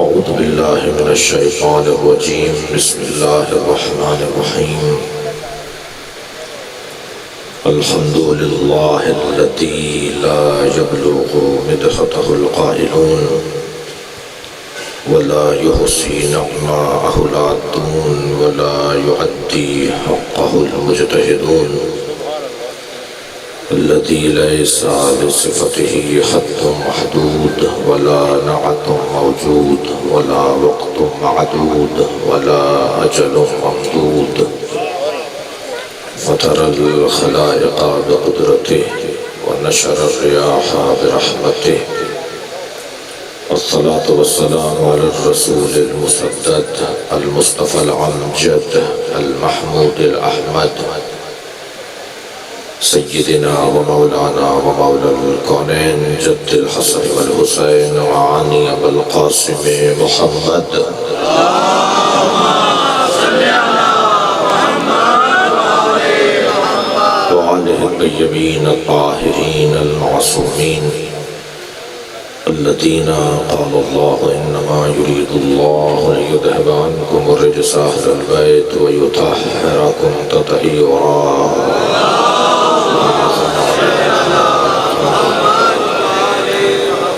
أعوذ بالله من الشيطان الرجيم. بسم الله الرحمن الرحيم. الحمد لله الذي لا يبلغ مدحته القائلون ولا يحصي نعماءه العادون ولا يعدي حقه المجتهدون، الذي ليس لصفته حد محدود ولا نعت موجود ولا وقت معدود ولا أجل ممدود، فترى الخلائق بقدرته ونشر الرياح برحمته. الصلاة والسلام على الرسول المسدد المصطفى الأمجد المحمود الأحمد سيدنا ومولانا ومولى الكونين جد الحسن والحسين وعاني أبا القاسم محمد. وعليه الطيبين الطاهرين المعصومين الذين قال الله إنما يريد الله ليذهب عنكم الرجس أهل البيت ويطهركم تطهيرا.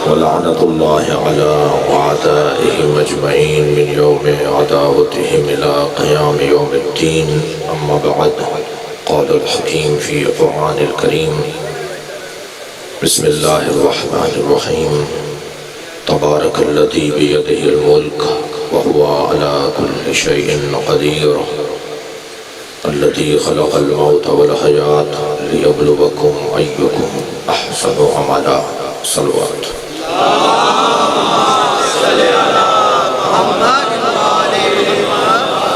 ولعنة الله على أعدائهم أجمعين من يوم عداوتهم إلى قيام يوم الدين. أما بعد، قال الحكيم في القرآن الكريم: بسم الله الرحمن الرحيم. تبارك الذي بيده الملك وهو على كل شيء قدير، الذي خلق الموت والحياة ليبلوكم أيكم أحسن عملا. صلوات.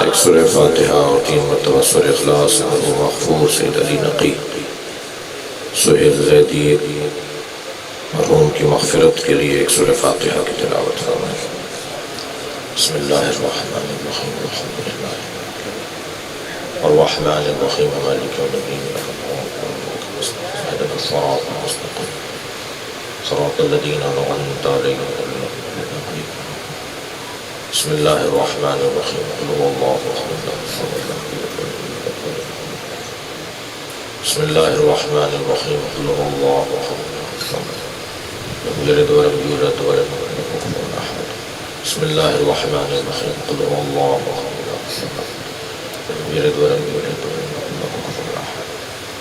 ایک سورہ فاتحہ اور 3 مرتبہ سورہ اخلاص ابو مغفور سید علی نقی سہیل زیدی مرحوم کی مغفرت کے لیے ایک سورہ فاتحہ کی تلاوت فرمائیں. بسم اللہ الرحمن الرحیم. الحمد للہ الرحمن الرحیم مالک یوم الدین اهدنا الصراط المستقیم صراط الذین أنعمت علیہم غیر المغضوب علیہم. بسم اللہ الرحمن الرحیم. قل هو اللہ احد اللہ الصمد لم یلد ولم یولد ولم یکن له بسم اللہ الرحمن الرحیم. قل هو اللہ احد اللہ الصمد لم یلد ولم یولد ولم یکن له کفوا احد. بسم اللہ الرحمن الرحیم. قل هو اللہ احد اللہ الصمد لم یلد ولم یولد ولم یکن له کفوا احد.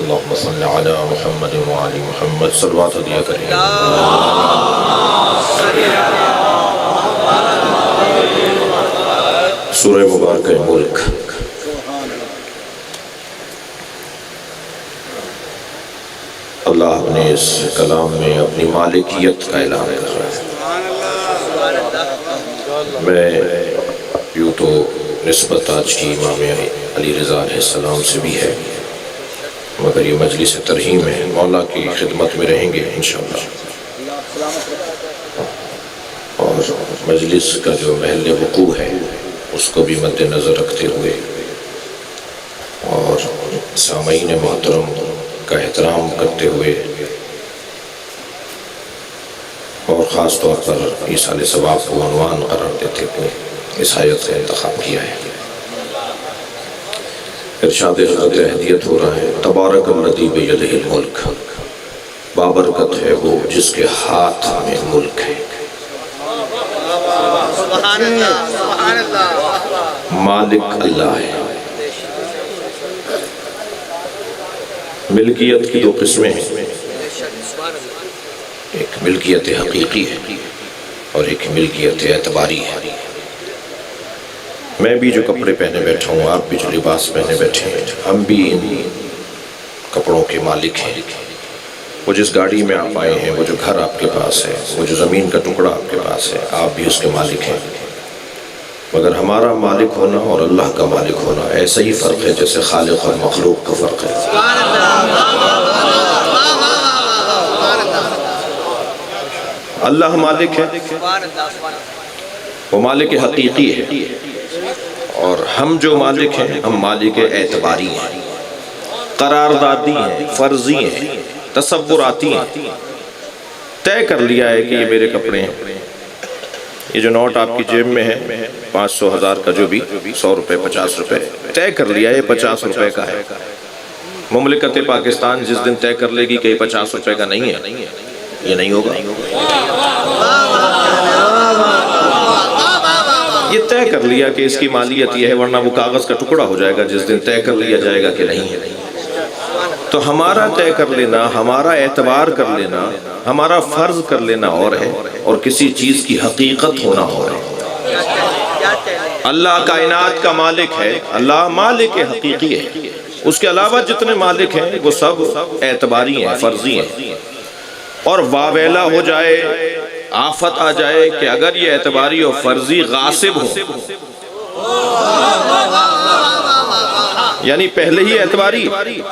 اللهم صل على محمد وعلى محمد. صلوات دیا کریں. سورہ مبارکہ ملک. اللہ اپنے اس کلام میں اپنی مالکیت کا اعلان کر رہا ہے. میں یوں تو نسبت آج کی امام علی رضا علیہ السلام سے بھی ہے، مگر یہ مجلس ترحیم ہے. مولا کی خدمت میں رہیں گے انشاءاللہ، اور مجلس کا جو محل وقوع ہے اس کو بھی مد نظر رکھتے ہوئے اور سامعین محترم کا احترام کرتے ہوئے اور خاص طور پر ایصال ثواب کو عنوان قرار دیتے ہوئے اس آیت کا انتخاب کیا ہے. ارشاد حضرت ہدیت ہو رہا ہے: تبارک الذی بیدہ الملک. بابرکت ہے وہ جس کے ہاتھ میں ملک ہے. مالک اللہ ہے. ملکیت کی 2 قسمیں ہیں، ایک ملکیت حقیقی ہے اور ایک ملکیت اعتباری ہے. میں بھی جو کپڑے پہنے بیٹھا ہوں، آپ بھی جو لباس پہنے بیٹھے ہیں، ہم بھی ان کپڑوں کے مالک ہیں. وہ جس گاڑی میں آپ آئے ہیں، وہ جو گھر آپ کے پاس ہے، وہ جو زمین کا ٹکڑا آپ کے پاس ہے، آپ بھی اس کے مالک ہیں. مگر ہمارا مالک ہونا اور اللہ کا مالک ہونا ایسا ہی فرق ہے جیسے خالق اور مخلوق کا فرق ہے. اللہ مالک ہے، وہ مالک حقیقی ہے، اور ہم جو مالک ہیں ہم مالک اعتباری ہیں، قراردادی ہیں، فرضی ہیں، تصوراتی ہیں. طے کر لیا ہے کہ یہ میرے کپڑے ہیں، یہ جو نوٹ آپ کی جیب میں ہے 500 1000 کا جو بھی 100 روپے 50 روپے طے کر لیا یہ 50 روپے کا ہے. مملکت پاکستان جس دن طے کر لے گی کہ یہ 50 روپے کا نہیں ہے یہ نہیں ہوگا. یہ طے کر لیا کہ اس کی مالیت یہ ہے ورنہ وہ کاغذ کا ٹکڑا ہو جائے گا جس دن طے کر لیا جائے گا کہ نہیں ہے. تو ہمارا طے کر لینا ہمارا اعتبار کر لینا ہمارا فرض کر لینا اور ہے اور کسی چیز کی حقیقت ہونا اور ہے. اللہ کائنات کا مالک ہے اللہ مالک حقیقی ہے. اس کے علاوہ جتنے مالک ہیں وہ سب اعتباری ہیں فرضی ہیں. اور واویلا ہو جائے آفت آ جائے کہ اگر یہ اعتباری اور فرضی غاصب ہو یعنی پہلے ہی اعتباری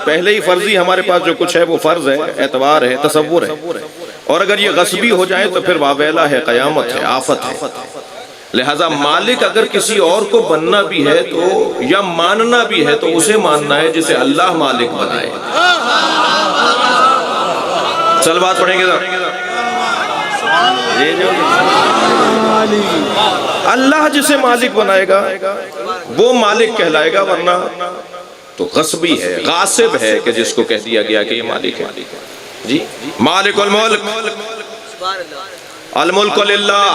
پہلے ہی فرضی ہمارے پاس جو کچھ ہے وہ فرض ہے اعتبار ہے تصور ہے اور اگر یہ غصبی ہو جائے تو پھر واویلا ہے قیامت ہے آفت ہے. لہذا مالک اگر کسی اور کو بننا بھی ہے تو یا ماننا بھی ہے تو اسے ماننا ہے جسے اللہ مالک بنائے. صلوات پڑھیں گے اللہ جسے مالک بنائے گا وہ مالک کہلائے گا ورنہ تو غصبی ہے غاصب ہے کہ جس کو کہہ دیا گیا کہ یہ مالک ہے. جی مالک الملک الملک للہ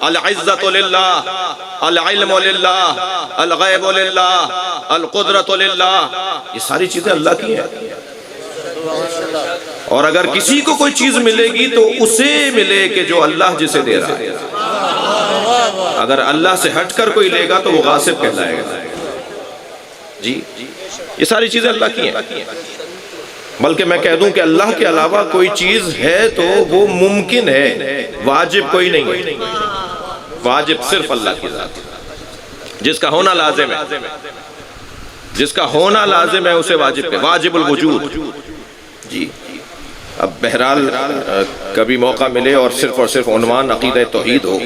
العزت للہ العلم للہ الغیب للہ القدرت للہ یہ ساری چیزیں اللہ کی ہیں. اور اگر کسی کو کوئی چیز ملے گی تو اسے ملے کہ جو اللہ جسے دے رہا ہے. اگر اللہ سے ہٹ کر کوئی لے گا تو وہ غاصب کہلائے گا. جی یہ ساری چیزیں اللہ کی ہیں. بلکہ میں کہہ دوں کہ اللہ کے علاوہ کوئی چیز ہے تو وہ ممکن ہے واجب کوئی نہیں ہے. واجب صرف اللہ کی ذات ہے جس کا ہونا لازم ہے جس کا ہونا لازم ہے اسے واجب ہے واجب الوجود. جی اب بہرحال کبھی موقع ملے اور صرف عنوان عقیدہ توحید ہو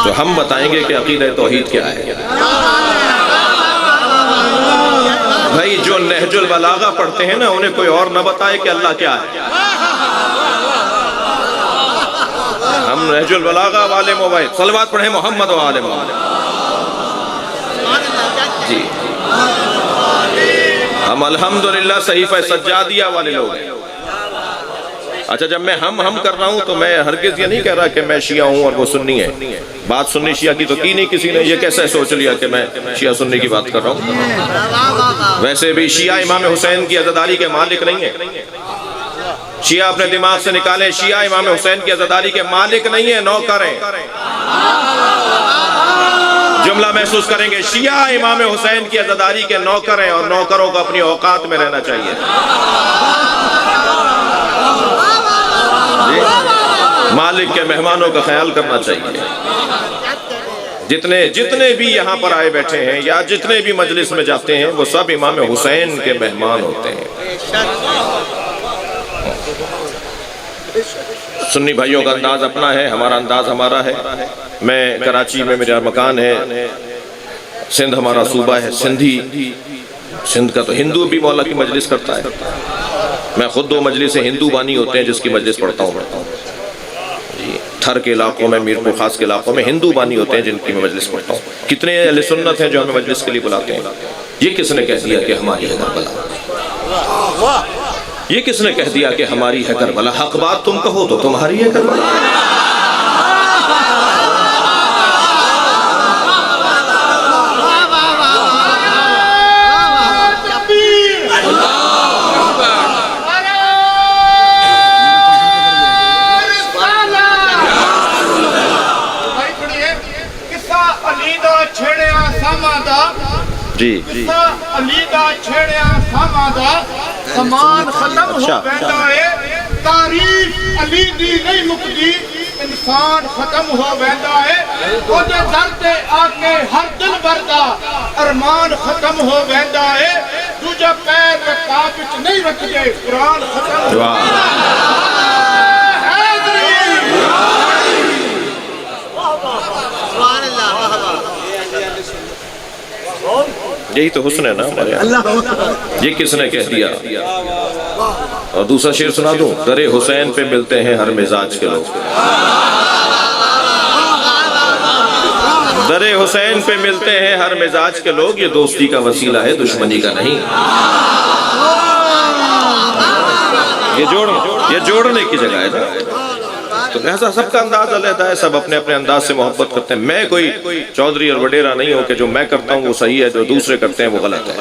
تو ہم بتائیں گے کہ عقیدہ توحید کیا ہے. بھائی جو نہج البلاغہ پڑھتے ہیں نا انہیں کوئی اور نہ بتائے کہ اللہ کیا ہے. ہم نہج البلاغہ والے موبائل صلوات پڑھیں محمد و آل محمد. جی ہم الحمدللہ صحیفہ سجادیہ والے لوگ ہیں. اچھا جب میں ہم کر رہا ہوں تو میں ہرگز یہ نہیں کہہ رہا کہ میں شیعہ ہوں اور وہ سنی ہے. بات سنی شیعہ کی تو کی نہیں کسی نے. یہ کیسے سوچ لیا کہ میں شیعہ سنی کی بات کر رہا ہوں. ویسے بھی شیعہ امام حسین کی عزاداری کے مالک نہیں ہیں. شیعہ اپنے دماغ سے نکالیں شیعہ امام حسین کی عزاداری کے مالک نہیں ہیں نوکر ہیں. جملہ محسوس کریں گے شیعہ امام حسین کی عزاداری کے نوکر ہیں اور نوکروں کو اپنی اوقات میں رہنا چاہیے. مالک کے مہمانوں کا خیال کرنا چاہیے. جتنے بھی یہاں پر آئے بیٹھے ہیں یا جتنے بھی مجلس میں جاتے ہیں وہ سب امام حسین کے مہمان ہوتے ہیں. سنی بھائیوں کا انداز اپنا ہے ہمارا انداز ہمارا ہے. میں کراچی میں میرا مکان ہے. سندھ ہمارا صوبہ ہے سندھی. سندھ کا تو ہندو بھی مولا کی مجلس کرتا ہے. میں خود 2 مجلس ہندو بانی ہوتے ہیں جس کی مجلس پڑھتا ہوں. جی تھر کے علاقوں میں میرپور خاص کے علاقوں میں ہندو بانی ہوتے ہیں جن کی میں مجلس پڑھتا ہوں. کتنے اہل سنت ہیں جو ہمیں مجلس کے لیے بلاتے ہیں. یہ کس نے کہہ دیا کہ ہماری ہے کربلا. یہ کس نے کہہ دیا کہ ہماری ہے کربلا. حق بات تم کہو تو تمہاری ہے کربلا. جی علی دا چھڑیا سامادا سامان ختم ہو بیٹھا ہے. تعریف علی دی نہیں مکدی انسان ختم ہو بیٹھا ہے. وہ دے در تے آکے ہر دل بردا ارمان ختم ہو بیٹھا ہے. دوجہ پیر میں کابچ نہیں رکھ دے قرآن ختم ہو بیٹھا یہی تو حسن ہے نا ہمارے یہاں. یہ کس نے کہہ دیا. اور دوسرا شعر سنا دوں. در حسین پہ ملتے ہیں ہر مزاج کے لوگ. در حسین پہ ملتے ہیں ہر مزاج کے لوگ، یہ دوستی کا وسیلہ ہے، دشمنی کا نہیں۔ یہ جوڑنے کی جگہ ہے نا۔ تو لہذا سب کا انداز علیحدہ ہے، سب اپنے اپنے انداز سے محبت کرتے ہیں۔ میں کوئی چودھری اور وڈیرا نہیں ہوں کہ جو میں کرتا ہوں وہ صحیح ہے، جو دوسرے کرتے ہیں وہ غلط ہے۔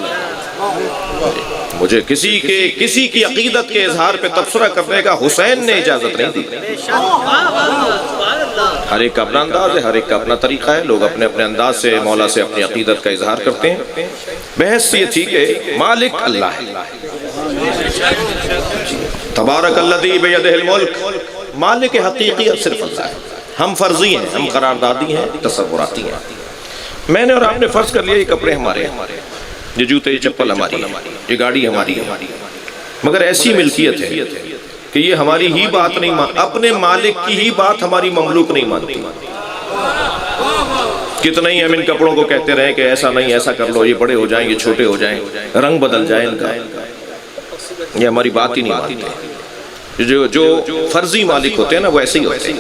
مجھے کسی کی عقیدت کے اظہار پہ تبصرہ کرنے کا حسین نے اجازت نہیں دی۔ ہر ایک کا اپنا انداز ہے، ہر ایک کا اپنا طریقہ ہے، لوگ اپنے اپنے انداز سے مولا سے اپنی عقیدت کا اظہار کرتے ہیں۔ بحث یہ تھی کہ مالک اللہ ہے، تبارک الذی بیدہ الملک، مالک حقیقی صرف اللہ ہے۔ ہم فرضی ہیں، ہم قراردادی ہیں، تصوراتی ہیں۔ میں نے اور آپ نے فرض کر لیا یہ کپڑے ہمارے ہیں، یہ جوتے یہ چپل ہماری ہے، یہ گاڑی ہماری ہے، مگر ایسی ملکیت ہے کہ یہ ہماری ہی بات نہیں مانتی، اپنے مالک کی ہی بات ہماری مملوک نہیں مانتی۔ کتنا ہی ہم ان کپڑوں کو کہتے رہے کہ ایسا نہیں، ایسا کر لو، یہ بڑے ہو جائیں، یہ چھوٹے ہو جائیں، رنگ بدل جائے ان کا، یہ ہماری بات ہی نہیں مانتے۔ جو فرضی مالک ہوتے ہیں نا وہ ایسے ہی ہوتے ہیں۔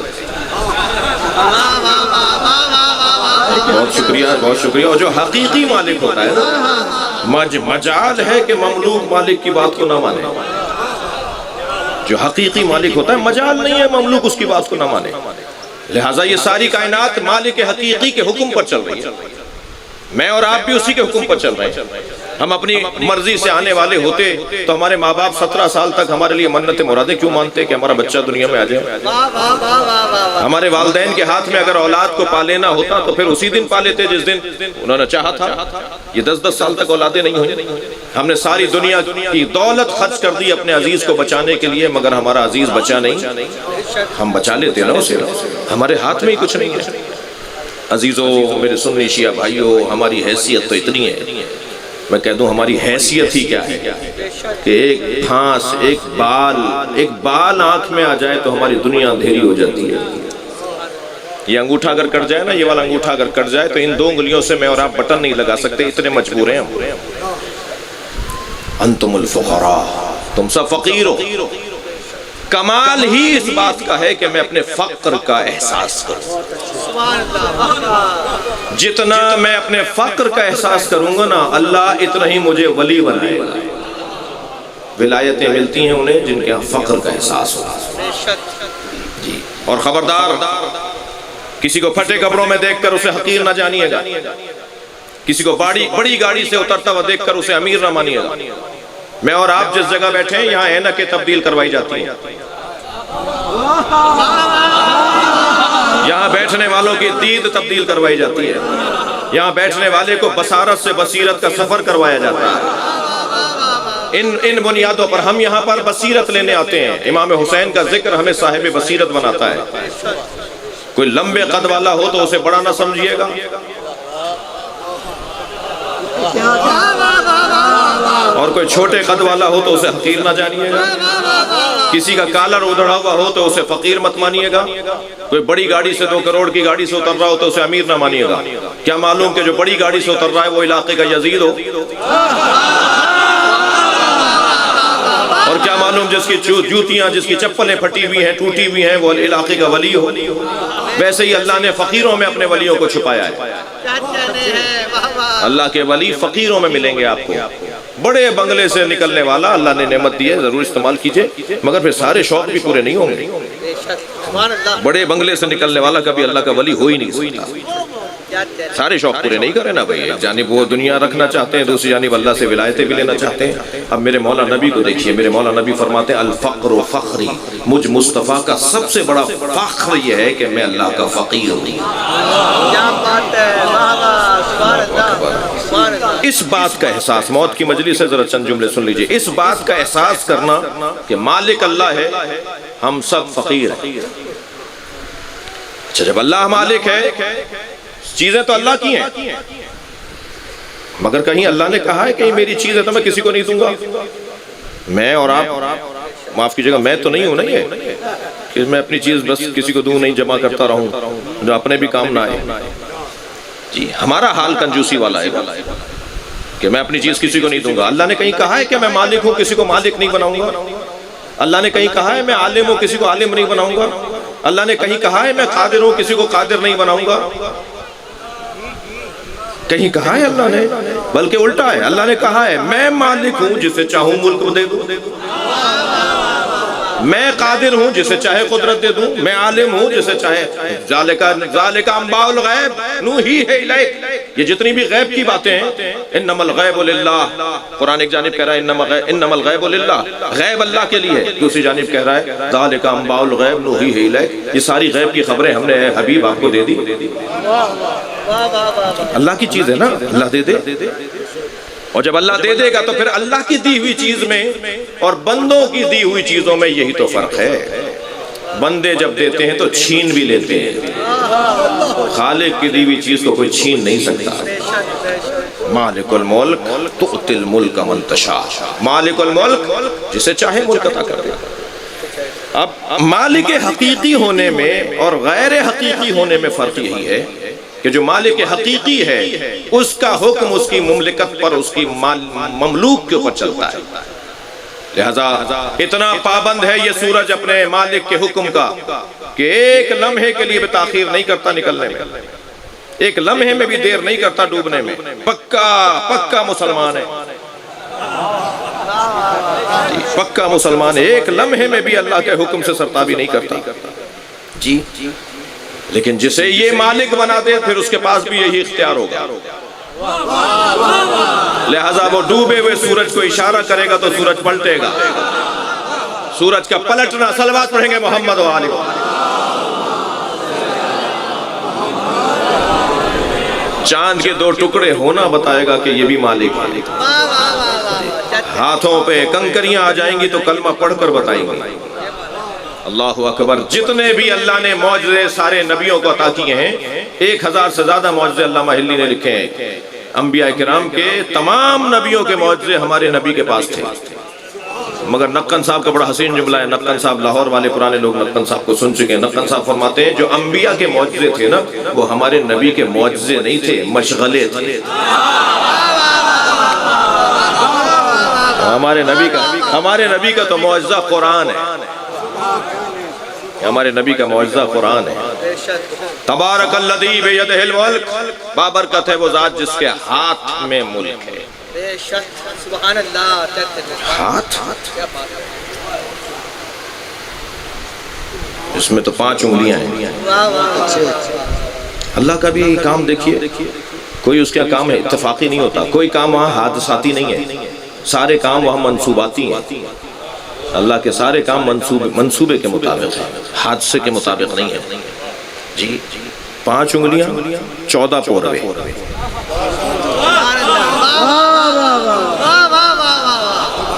بہت شکریہ، بہت شکریہ۔ اور جو حقیقی مالک ہوتا ہے نا، مجال ہے کہ مملوک مالک کی بات کو نہ مانے۔ جو حقیقی مالک ہوتا ہے مجال نہیں ہے مملوک اس کی بات کو نہ مانے۔ لہٰذا یہ ساری کائنات مالک حقیقی کے حکم پر چل رہی ہے، میں اور آپ بھی اسی کے حکم پر چل رہے ہیں۔ ہم اپنی مرضی سے آنے والے ہوتے تو ہمارے ماں باپ 17 سال تک ہمارے لیے منت مرادیں کیوں مانتے کہ ہمارا بچہ دنیا میں آ جائے؟ ہمارے والدین کے ہاتھ میں اگر اولاد کو پالینا ہوتا تو پھر اسی دن پالے تھے جس دن انہوں نے چاہا تھا۔ یہ 10 سال تک اولادیں نہیں ہوئی۔ ہم نے ساری دنیا کی دولت خرچ کر دی اپنے عزیز کو بچانے کے لیے، مگر ہمارا عزیز بچا نہیں۔ ہم بچا لیتے نا اسے، ہمارے ہاتھ میں ہی کچھ نہیں ہے۔ عزیزوں، میرے سنی شیعہ بھائیوں، ہماری حیثیت تو اتنی ہے، میں کہہ دوں ہماری حیثیت ہی کیا ہے کہ ایک پھانس، ایک بال آنکھ میں آ جائے تو ہماری دنیا اندھیری ہو جاتی ہے۔ یہ انگوٹھا اگر کٹ جائے نا، یہ والا انگوٹھا اگر کٹ جائے تو ان 2 انگلیوں سے میں اور آپ بٹن نہیں لگا سکتے، اتنے مجبور ہیں ہم۔ انتم الفقراء، تم سب فقیر ہو۔ کمال ہی اس بات کا ہے کہ میں اپنے فقر کا احساس کروں۔ جتنا میں اپنے فقر کا احساس کروں گا نا، اللہ اتنا ہی مجھے ولی بنائے گا۔ ولایتیں ملتی ہیں انہیں جن کے یہاں فقر کا احساس ہوگا۔ جی، اور خبردار، کسی کو پھٹے کپڑوں میں دیکھ کر اسے حقیر نہ جانیے گا، کسی کو بڑی گاڑی سے اترتا ہوا دیکھ کر اسے امیر نہ مانیے گا۔ میں اور آپ جس جگہ بیٹھے ہیں یہاں اینکیں تبدیل کروائی جاتی ہیں، یہاں بیٹھنے والوں کی دید تبدیل کروائی جاتی ہے، یہاں بیٹھنے والے کو بصارت سے بصیرت کا سفر کروایا جاتا ہے۔ ان بنیادوں پر ہم یہاں پر بصیرت لینے آتے ہیں۔ امام حسین کا ذکر ہمیں صاحب بصیرت بناتا ہے۔ کوئی لمبے قد والا ہو تو اسے بڑا نہ سمجھیے گا، اور کوئی چھوٹے قد والا ہو تو اسے حقیر نہ جانیے گا، کسی کا کالر ادھڑا ہوا ہو تو اسے فقیر مت مانیے گا، کوئی بڑی گاڑی سے 2 کروڑ کی گاڑی سے اتر رہا ہو تو اسے امیر نہ مانیے گا۔ کیا معلوم کہ جو بڑی گاڑی سے اتر رہا ہے وہ علاقے کا یزید ہو، اور کیا معلوم جس کی جوتیاں، جس کی چپلیں پھٹی ہوئی ہیں، ٹوٹی ہوئی ہیں، وہ علاقے کا ولی ہو۔ ویسے ہی اللہ نے فقیروں میں اپنے ولیوں کو چھپایا ہے۔ اللہ کے ولی فقیروں میں ملیں گے آپ کو۔ بڑے بنگلے سے نکلنے والا اللہ نے نعمت دی ہے، ضرور استعمال کیجئے، مگر پھر سارے شوق بھی پورے نہیں ہوں گے۔ بڑے بنگلے سے نکلنے والا کبھی اللہ کا ولی ہو ہی نہیں سکتا، سارے شوق پورے نہیں کرے نا بھائی۔ ایک جانب وہ دنیا رکھنا چاہتے ہیں، دوسری جانب اللہ سے ولایتیں بھی لینا چاہتے ہیں۔ اب میرے مولا نبی کو دیکھیے، میرے مولا نبی فرماتے ہیں الفقر و فخری، مجھ مصطفیٰ کا سب سے بڑا فخر یہ ہے کہ میں اللہ کا فقیر ہوں۔ اس بات کا احساس، موت کی مجلس سے ذرا چند جملے سن لیجئے، اس بات کا احساس کرنا کہ مالک اللہ ہے، ہم سب فقیر ہیں۔ اچھا، جب اللہ مالک ہے، چیزیں تو اللہ کی ہیں، مگر کہیں اللہ نے کہا ہے کہ میری چیز ہے تو میں کسی کو نہیں دوں گا۔ میں اور آپ، معاف کیجئے گا، میں تو نہیں ہوں نا یہ کہ میں اپنی چیز بس کسی کو دوں، نہیں جمع کرتا رہوں جو اپنے بھی کام نہ آئے۔ جی، ہمارا حال کنجوسی والا ہے کہ میں اپنی چیز کسی کو نہیں دوں گا۔ اللہ نے کہیں کہا ہے کہ میں مالک ہوں، کسی کو مالک نہیں بناؤں گا۔ اللہ نے کہیں کہا ہے میں عالم ہوں، کسی کو عالم نہیں بناؤں گا۔ اللہ نے کہیں کہا ہے میں قادر ہوں، کسی کو قادر نہیں بناؤں گا۔ کہیں کہا ہے اللہ نے؟ بلکہ الٹا ہے، اللہ نے کہا ہے میں مالک ہوں جسے چاہوں ملک دے دوں، میں قادر ہوں جسے چاہے قدرت دے دوں، میں عالم ہوں جسے چاہے ذالک انباء الغیب نوحیہ الیک، یہ جتنی بھی غیب کی باتیں ہیں، انما الغیب للہ، قرآن ایک جانب کہہ رہا ہے انما الغیب للہ، غیب اللہ کے لیے، دوسری جانب کہہ رہا ہے ذالک انباء الغیب نوحیہ الیک، یہ ساری غیب کی خبریں ہم نے اے حبیب آپ کو دے دی۔ اللہ کی چیز ہے نا، اللہ دے دے، اور جب اللہ دے دے گا تو پھر اللہ کی دی ہوئی چیز میں اور بندوں کی دی ہوئی چیزوں میں یہی تو فرق ہے۔ بندے جب دیتے ہیں تو چھین بھی لیتے ہیں، خالق کی دی ہوئی چیز کو کوئی چھین نہیں سکتا۔ مالک الملک تؤتی الملک من تشاء، مالک الملک جسے چاہے ملک عطا کر دے۔ اب مالک حقیقی ہونے میں اور غیر حقیقی ہونے میں فرق یہی ہے کہ جو مالک حقیقی ہے اس کا حکم اس کی مملکت پر، اس کی مملوک کے اوپر چلتا ہے، لہذا اتنا پابند ہے یہ سورج اپنے مالک کے حکم کا کہ ایک لمحے کے لیے بھی تاخیر نہیں کرتا نکلنے میں، ایک لمحے میں بھی دیر نہیں کرتا ڈوبنے میں، پکا مسلمان ہے، پکا مسلمان ہے، ایک لمحے میں بھی اللہ کے حکم سے سرتابی نہیں کرتا جی۔ لیکن جسے یہ مالک بنا دے پھر اس کے پاس بھی یہی اختیار ہوگا، لہذا وہ ڈوبے ہوئے سورج کو اشارہ کرے گا تو سورج پلٹے گا، سورج کا پلٹنا، صلوات پڑھیں گے محمد و آلہ۔ چاند کے دو ٹکڑے ہونا بتائے گا کہ یہ بھی مالک ہے، ہاتھوں پہ کنکریاں آ جائیں گی تو کلمہ پڑھ کر بتائیں گے اللہ اکبر۔ جتنے بھی اللہ نے معجزے سارے نبیوں کو عطا کیے ہیں، 1000 سے زیادہ معجزے علامہ حلی نے لکھے ہیں، انبیاء کرام کے تمام نبیوں کے معجزے ہمارے نبی کے پاس تھے، مگر نقن صاحب کا بڑا حسین جملہ ہے، نقن صاحب لاہور والے پرانے لوگ نقن صاحب کو سن چکے ہیں، نقن صاحب فرماتے ہیں جو انبیاء کے معجزے تھے نا وہ ہمارے نبی کے معجزے نہیں تھے، مشغلے تھے۔ ہمارے نبی کا تو معجزہ قرآن ہے، ہمارے نبی کا معجزہ قرآن ہے۔ تبارک الذی بیدہ الملک، بابرکت ہے وہ ذات جس کے ہاتھ میں ملک ہے۔ سبحان اللہ، ہاتھ اس میں تو 5 انگلیاں ہیں۔ اللہ کا بھی یہی کام دیکھیے، کوئی اس کا کام ہے اتفاقی نہیں ہوتا، کوئی کام وہاں حادثاتی نہیں ہے، سارے کام وہاں منصوباتی ہیں۔ اللہ کے سارے کام منصوبے کے مطابق ہیں، حادثے کے مطابق نہیں ہے جی۔ 5 انگلیاں 14 پوروے،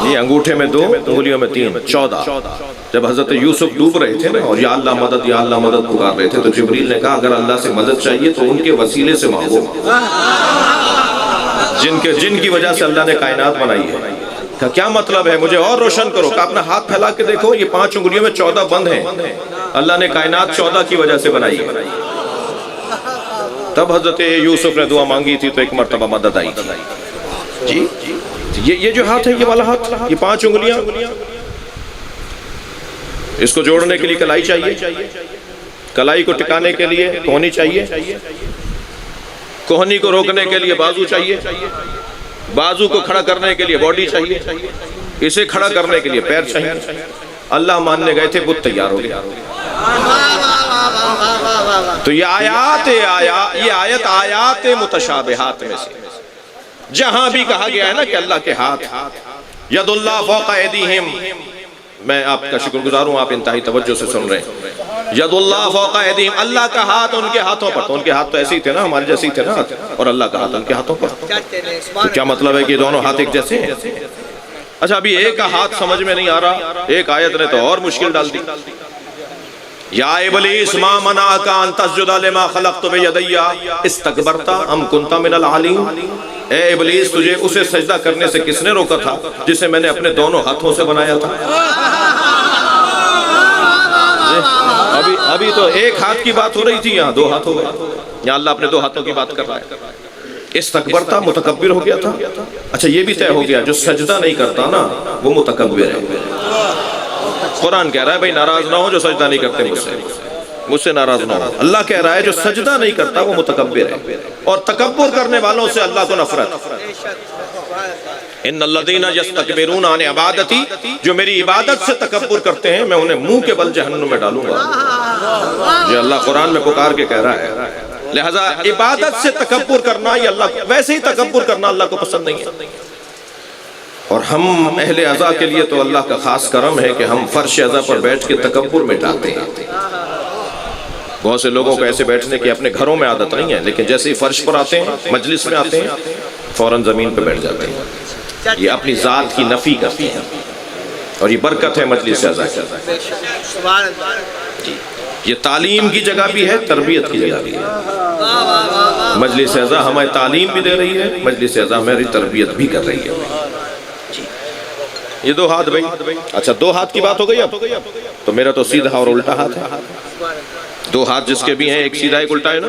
یہ انگوٹھے میں 2 انگلیوں میں 3، 14۔ جب حضرت یوسف ڈوب رہے تھے نا اور یا اللہ مدد یا اللہ مدد پکار رہے تھے تو جبریل نے کہا اگر اللہ سے مدد چاہیے تو ان کے وسیلے سے مانگو جن کی وجہ سے اللہ نے کائنات بنائی ہے۔ کہ کیا مطلب ہے، مجھے اور روشن کرو، کہ اپنا ہاتھ پھیلا کے دیکھو، یہ 5 انگلیوں میں 14 بند ہیں، اللہ نے کائنات 14 کی وجہ سے بنائی ہے۔ تب حضرت یوسف نے دعا مانگی تھی تو ایک مرتبہ مدد آئی تھی جی۔ یہ جو ہاتھ ہے، یہ والا ہاتھ، یہ 5 انگلیاں، اس کو جوڑنے کے لیے کلائی چاہیے، کلائی کو ٹکانے کے لیے کوہنی چاہیے، کوہنی کو روکنے کے لیے بازو چاہیے، بازو کو کھڑا کرنے کے لیے باڈی چاہیے، اسے کھڑا کرنے کے لیے پیر چاہیے۔ اللہ ماننے گئے تھے، بت تیار ہو گیا۔ تو یہ آیت آیات متشابہات میں سے جہاں بھی کہا گیا ہے نا کہ اللہ کے ہاتھ، ید اللہ فوق ایدیہم، میں آپ کا شکر گزار ہوں، آپ انتہائی توجہ سے سن رہے ہیں، ید اللہ فوق ایدیہم، اللہ کا ہاتھ ان کے ہاتھوں پر، تو ان کے ہاتھ تو ایسے ہی تھے نا، ہمارے جیسے ہی تھے نا، اور اللہ کا ہاتھ ان کے ہاتھوں پر، تو کیا مطلب ہے کہ دونوں ہاتھ ایک جیسے ہیں؟ اچھا ابھی ایک کا ہاتھ سمجھ میں نہیں آ رہا، ایک آیت نے تو اور مشکل ڈال دی، یا ابلیس ما منعک ان تسجد لما خلقت بیدی استکبرت ام کنت من العالین، اے ابلیس تجھے اسے سجدہ کرنے سے کس نے روکا تھا جسے میں نے اپنے دونوں ہاتھوں سے بنایا تھا؟ ابھی تو ایک ہاتھ کی بات ہو رہی تھی، یہاں 2 ہاتھ ہو گئے، یہاں اللہ اپنے 2 ہاتھوں کی بات کر رہا ہے۔ استکبرتا متکبر ہو گیا تھا، اچھا یہ بھی طے ہو گیا جو سجدہ نہیں کرتا نا وہ متکبر ہے۔ قرآن کہہ رہا ہے بھئی ناراض نہ ہو جو سجدہ نہیں کرتے مجھ سے، مجھ سے ناراض نہ ہو. اللہ کہہ رہا ہے جو سجدہ نہیں کرتا وہ متکبر ہے, اور تکبر کرنے والوں سے اللہ کو نفرت. ان الذین یستکبرون عن عبادتی, جو میری عبادت سے تکبر کرتے ہیں میں انہیں منہ کے بل جہنم میں ڈالوں گا. یہ اللہ قرآن میں پکار کے کہہ رہا ہے. لہذا عبادت سے تکبر کرنا, یہ اللہ, ویسے ہی تکبر کرنا اللہ کو پسند نہیں ہے. اور ہم اہل عزا کے لیے تو اللہ کا خاص کرم ہے کہ ہم فرش عزا پر بیٹھ کے تکبر مٹاتے ہیں. بہت سے لوگوں کو ایسے بیٹھنے کی اپنے گھروں میں عادت نہیں ہے, لیکن جیسے ہی فرش پر آتے ہیں, مجلس میں آتے ہیں, فوراً زمین پہ بیٹھ جاتے ہیں. یہ اپنی ذات کی نفی کرتے ہیں, اور یہ برکت ہے مجلس عزا کی. یہ تعلیم کی جگہ بھی ہے, تربیت کی جگہ بھی ہے. مجلس عزا ہمیں تعلیم بھی دے رہی ہے, مجلس عزا ہماری تربیت بھی کر رہی ہے. یہ دو ہاتھ بھائی, اچھا دو ہاتھ کی بات ہو گئی. اب تو میرا تو سیدھا اور الٹا ہاتھ ہے. دو ہاتھ جس کے بھی ہیں, ایک سیدھا ایک الٹا ہے نا,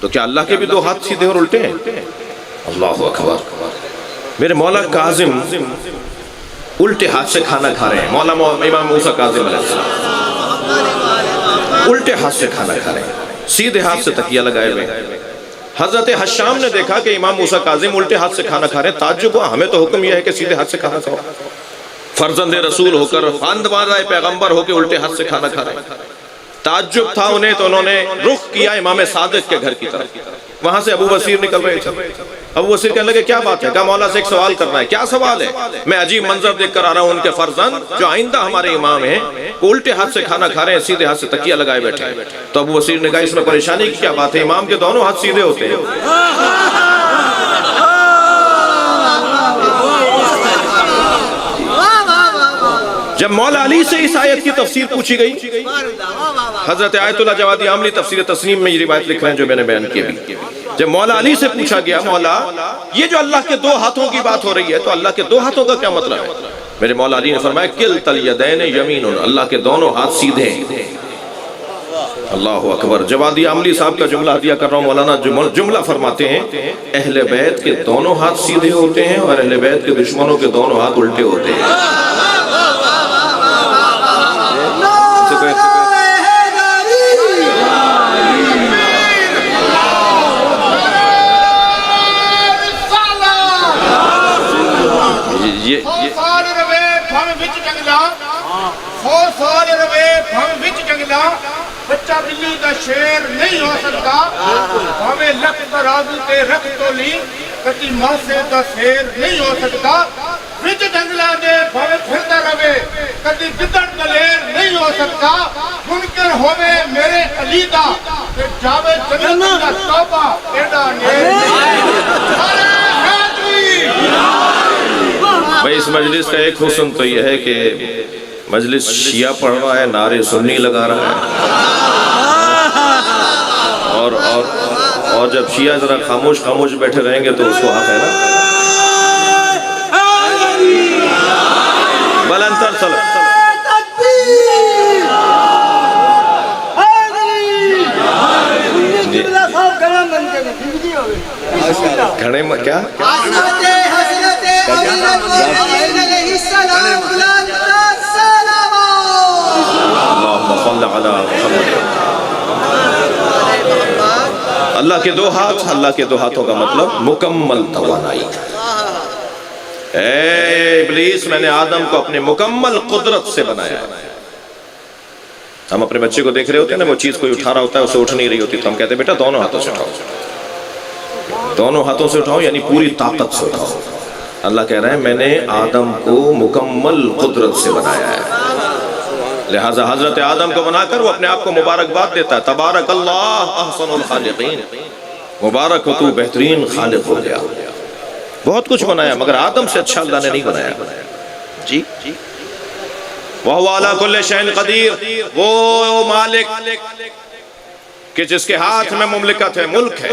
تو کیا اللہ کے بھی دو ہاتھ سیدھے اور الٹے ہیں؟ اللہ اکبر. میرے مولا کاظم الٹے ہاتھ سے کھانا کھا رہے ہیں. مولا امام موسیٰ کاظم علیہ السلام الٹے ہاتھ سے کھانا کھا رہے ہیں, سیدھے ہاتھ سے تکیہ لگائے ہوئے. حضرت حشام نے دیکھا کہ امام موسیٰ کاظم الٹے ہاتھ سے کھانا کھا رہے ہیں. تعجب ہوا, ہمیں تو حکم یہ ہے کہ سیدھے ہاتھ سے کھانا کھاؤ. فرزند رسول ہو کر, خاندان پیغمبر ہو کے الٹے ہاتھ سے کھانا کھا رہے ہیں. تعجب تھا انہیں, تو انہوں نے رخ کیا امام صادق کے گھر کی طرف. وہاں سے ابو بصیر نکل رہے تھے. ابو بصیر کہنے لگے کیا بات ہے؟ کہا مولا سے ایک سوال کرنا ہے. کیا سوال ہے؟ میں عجیب منظر دیکھ کر آ رہا ہوں, ان کے فرزند جو آئندہ ہمارے امام ہیں وہ الٹے ہاتھ سے کھانا کھا رہے ہیں, سیدھے ہاتھ سے تکیہ لگائے بیٹھے ہیں. تو ابو بصیر نے کہا اس میں پریشانی کی کیا بات ہے؟ امام کے دونوں ہاتھ سیدھے ہوتے ہیں. جب مولا علی سے اس آیت کی تفسیر پوچھی گئی, حضرت آیت اللہ جوادی عاملی تفسیر تسنیم میں یہ روایت لکھ رہے ہیں جو میں نے بیان کی بھی. جب مولا علی سے پوچھا گیا مولا یہ جو اللہ کے دو ہاتھوں کی بات ہو رہی ہے تو اللہ کے دو ہاتھوں کا کیا مطلب ہے؟ میرے مولا علی نے فرمایا کلتا الیدین یمین, اللہ کے دونوں ہاتھ سیدھے ہیں. اللہ اکبر. جوادی عاملی صاحب کا جملہ ہدیہ کر رہا ہوں. مولانا جملہ فرماتے ہیں اہل بیت کے دونوں ہاتھ سیدھے ہوتے ہیں اور اہل بیت کے دشمنوں کے دونوں ہاتھ الٹے ہوتے ہیں. بچہ بلی دا شیر نہیں ہو سکتا, ہمیں لکھ ترازو تے رکھ تو لی, کتی ماسے دا شیر نہیں ہو سکتا. وچ جنگلا دے بھاوے پھرتا رہے, کتی گدڑ دلیر نہیں ہو سکتا. منکر ہوئے میرے علی دا تے جاوے جنت دا توبہ ایڈا نیر. بھئی اس مجلس کا ایک حسن تو یہ ہے کہ مجلس شیعہ پڑھ رہا ہے, نعرے سنی لگا رہا ہے, اور جب شیعہ ذرا خاموش بیٹھے رہیں گے تو اس کو حق ہے نا. بلندر صلی گھڑے میں کیا اللہ کے دو ہاتھ, اللہ کے دو ہاتھوں کا مطلب مکمل توانائی. اے ابلیس میں نے آدم کو اپنے مکمل قدرت سے بنایا ہے. ہم اپنے بچے کو دیکھ رہے ہوتے ہیں نا, وہ چیز کوئی اٹھا رہا ہوتا ہے اسے اٹھ نہیں رہی ہوتی, تو ہم کہتے ہیں بیٹا دونوں ہاتھوں سے اٹھاؤ, دونوں ہاتھوں سے اٹھاؤ, یعنی پوری طاقت سے اٹھاؤ. اللہ کہہ رہا ہے میں نے آدم کو مکمل قدرت سے بنایا ہے. لہٰذا حضرت آدم کو بنا کر وہ اپنے آپ کو مبارکباد دیتا ہے. تبارک اللہ احسن الخالقین, مبارک ہو تو بہترین خالق ہو گیا. بہت کچھ بنایا مگر آدم سے اچھا اللہ نے نہیں بنایا. جی وَهُوَ عَلَى كُلِّ شَيْءٍ قَدِيرٌ, وہ مالک کہ جس کے ہاتھ میں مملکت ہے, ملک ہے,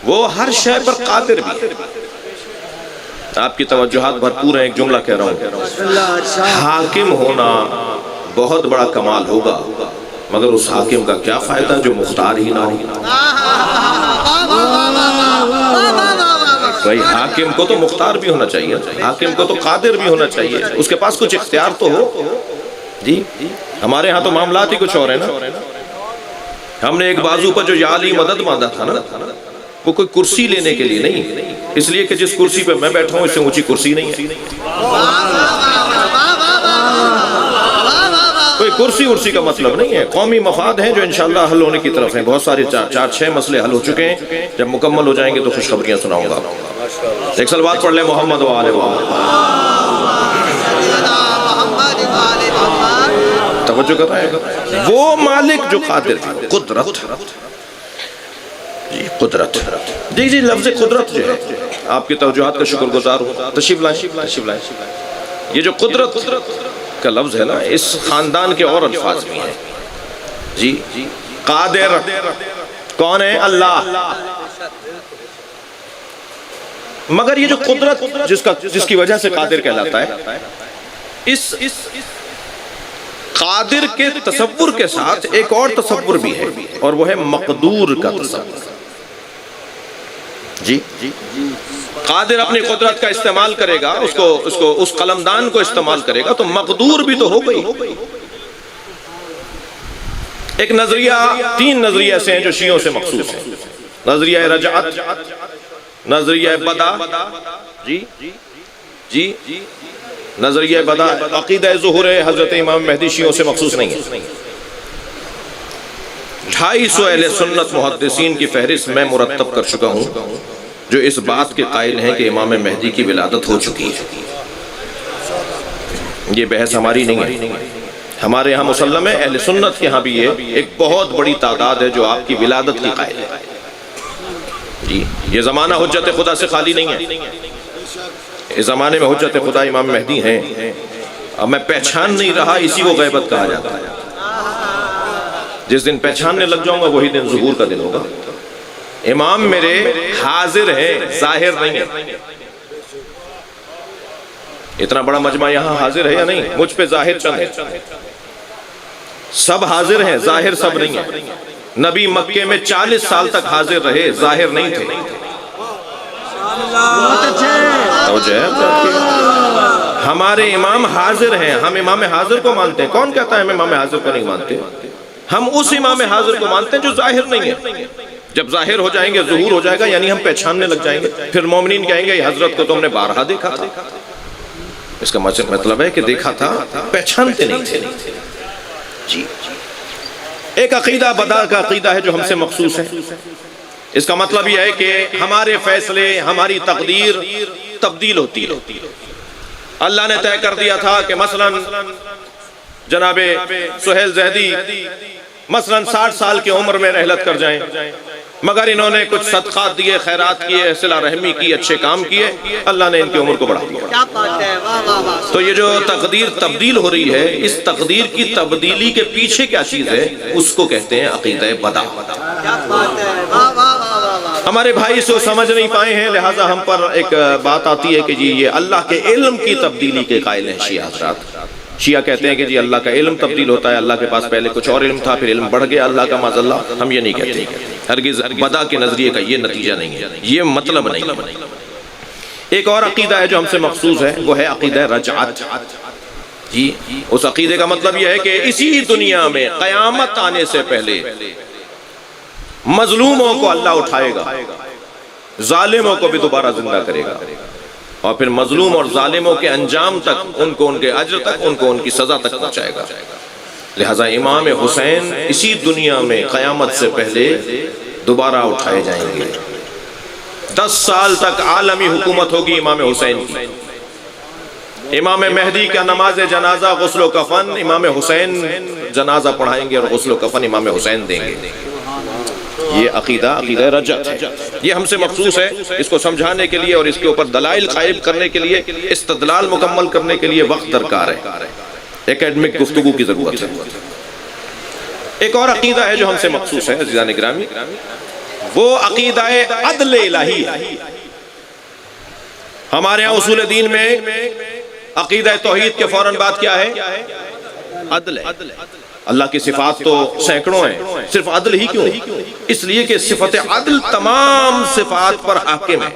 وہ ہر شے پر قادر بھی ہے. آپ کی توجہات بھرپور ہیں, ایک جملہ کہہ رہا ہوں. حاکم ہونا بہت بڑا کمال ہوگا, مگر اس حاکم کا کیا فائدہ جو مختار ہی نہ ہو. بھائی حاکم کو تو مختار بھی ہونا چاہیے, حاکم کو تو قادر بھی ہونا چاہیے, اس کے پاس کچھ اختیار تو ہو. جی ہمارے ہاں تو معاملات ہی کچھ اور ہیں نا. ہم نے ایک بازو پر جو یا علی مدد باندھا تھا نا، وہ کوئی کرسی لینے کے لیے نہیں، اس لیے کہ جس کرسی پہ میں بیٹھا ہوں اس سے اونچی کرسی نہیں ہے. کوئی کرسی ورسی کا مطلب نہیں ہے، قومی مفاد ہیں جو انشاءاللہ حل ہونے کی طرف ہیں. بہت سارے 4-6 مسئلے حل ہو چکے ہیں، جب مکمل ہو جائیں گے تو خوشخبریاں سناؤں گا. ایک صلوات پڑھ لیں محمد و آل محمد. توجہ کر رہے ہیں، وہ مالک جو قادر ہے، قدرت جی قدرت جی لفظ قدرت جو ہے، آپ کی توجہات کا شکر گزار ہوں. تشریف لائیں. یہ جو قدرت کا لفظ ہے نا، اس خاندان کے اور الفاظ بھی ہیں. جی قادر کون ہے؟ اللہ. مگر یہ جو قدرت جس کی وجہ سے قادر کہلاتا ہے، اس قادر کے تصور کے ساتھ ایک اور تصور بھی ہے، اور وہ ہے مقدور کا تصور. جی قادر اپنی قدرت کا استعمال کرے گا، اس قلمدان کو استعمال کرے گا، تو مقدور بھی تو ہو گئی. ایک نظریہ، 3 نظریہ ایسے ہیں جو شیعوں سے مخصوص ہیں. نظریہ رجعت، نظریہ بدا، جی نظریہ بدا. عقیدہ ظہور حضرت امام مہدی شیعوں سے مخصوص نہیں ہے. 250 اہل سنت محدثین کی فہرست میں مرتب کر چکا ہوں جو اس بات کے قائل ہیں کہ امام مہدی کی ولادت ہو چکی ہے. یہ بحث ہماری نہیں ہے، ہمارے ہاں مسلم ہے. اہل سنت کے ہاں بھی یہ ایک بہت بڑی تعداد ہے جو آپ کی ولادت کی قائل ہے. جی یہ زمانہ حجت خدا سے خالی نہیں ہے. اس زمانے میں حجت خدا امام مہدی ہیں. اب میں پہچان نہیں رہا، اسی کو غیبت کہا جاتا ہے. جس دن پہچاننے لگ جاؤں گا وہی دن ظہور کا دن ہوگا. امام میرے حاضر ہیں، ظاہر نہیں ہے. اتنا بڑا مجمع یہاں حاضر ہے یا نہیں؟ مجھ پہ ظاہر چند ہے، سب حاضر ہیں، ظاہر سب نہیں ہے. نبی مکے میں 40 سال تک حاضر رہے، ظاہر نہیں تھے. ہمارے امام حاضر ہیں، ہم امام حاضر کو مانتے ہیں. کون کہتا ہے ہم امام حاضر کو نہیں مانتے؟ ہم اس امام حاضر کو مانتے ہیں جو ظاہر نہیں ہے. جب ظاہر ہو جائیں گے، ظہور ہو جائے گا، یعنی ہم پہچاننے لگ جائیں گے، پھر مومنین کہیں گے یہ حضرت کو تو ہم نے بارہا دیکھا تھا. اس کا مطلب ہے کہ دیکھا تھا، پہچانتے نہیں تھے. جی ایک عقیدہ بدا کا عقیدہ ہے جو ہم سے مخصوص ہے. اس کا مطلب یہ ہے کہ ہمارے فیصلے، ہماری تقدیر تبدیل ہوتی ہے. اللہ نے طے کر دیا تھا کہ مثلا جناب سہیل زہدی مثلا 60 سال کی عمر میں رحلت کر جائیں، مگر انہوں نے کچھ صدقات دیے، خیرات کیے، صلہ رحمی کی، اچھے کام کیے، اللہ نے ان کی عمر کو بڑھا دیا. تو یہ جو تقدیر تبدیل ہو رہی ہے، اس تقدیر کی تبدیلی کے پیچھے کیا چیز ہے، اس کو کہتے ہیں عقیدہ بدا. ہمارے بھائی اس کو سمجھ نہیں پائے ہیں، لہٰذا ہم پر ایک بات آتی ہے کہ جی یہ اللہ کے علم کی تبدیلی کے قائل ہیں شیعہ حضرات. شیعہ کہتے ہیں کہ جی اللہ کا علم تبدیل ہوتا ہے، اللہ کے پاس پہلے کچھ اور علم تھا، پھر علم بڑھ گیا اللہ کا معاذ اللہ. ہم یہ نہیں کہتے، ہرگز بدا کے نظریے کا یہ نتیجہ نہیں ہے، یہ مطلب نہیں. ایک اور عقیدہ ہے جو ہم سے مخصوص ہے، وہ ہے عقیدہ رجعت. جی اس عقیدے کا مطلب یہ ہے کہ اسی دنیا میں قیامت آنے سے پہلے مظلوموں کو اللہ اٹھائے گا، ظالموں کو بھی دوبارہ زندہ کرے گا، اور پھر مظلوم اور ظالموں کے انجام تک، ان کو ان کے اجر تک، ان کو ان کی سزا تک پہنچائے گا. لہٰذا امام حسین اسی دنیا میں قیامت سے پہلے دوبارہ اٹھائے جائیں گے. 10 سال تک عالمی حکومت ہوگی امام حسین کی. امام مہدی کا نماز جنازہ غسل و کفن امام حسین جنازہ پڑھائیں گے، اور غسل و کفن امام حسین دیں گے. یہ عقیدہ رجعت ہے، یہ ہم سے مخصوص ہے. اس کو سمجھانے کے لیے اور اس کے اوپر دلائل قائم کرنے کے لیے، استدلال مکمل کرنے کے لیے وقت درکار ہے، اکیڈمک گفتگو کی ضرورت ہے. ایک اور عقیدہ ہے جو ہم سے مخصوص ہے عزیزان گرامی، وہ عقیدہ عدل الہی ہے. ہمارے یہاں اصول دین میں عقیدہ توحید کے فوراً بعد کیا ہے؟ عدل ہے. اللہ کی صفات تو سینکڑوں ہیں، صرف عدل ہی کیوں؟ اس لیے کہ صفت عدل تمام صفات پر حاکم ہے.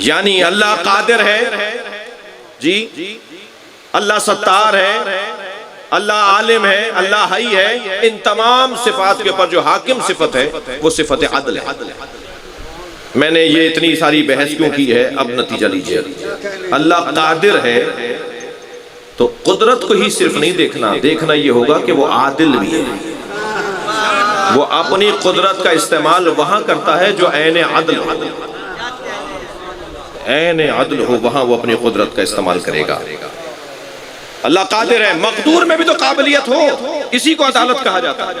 یعنی اللہ قادر ہے، جی اللہ ستار ہے، اللہ عالم ہے، اللہ حی ہے، ان تمام صفات کے اوپر جو حاکم صفت ہے وہ صفت عدل ہے۔ میں نے یہ اتنی ساری بحث کیوں کی ہے، اب نتیجہ لیجئے۔ اللہ قادر ہے تو قدرت کو ہی صرف نہیں دیکھنا یہ ہوگا کہ وہ عادل بھی ہے، وہ اپنی قدرت کا استعمال وہاں کرتا ہے جو عین عدل ہو، عین عدل ہو وہاں وہ اپنی قدرت کا استعمال کرے گا۔ اللہ قادر ہے، مقدور میں بھی تو قابلیت ہو، اسی کو عدالت کہا جاتا ہے۔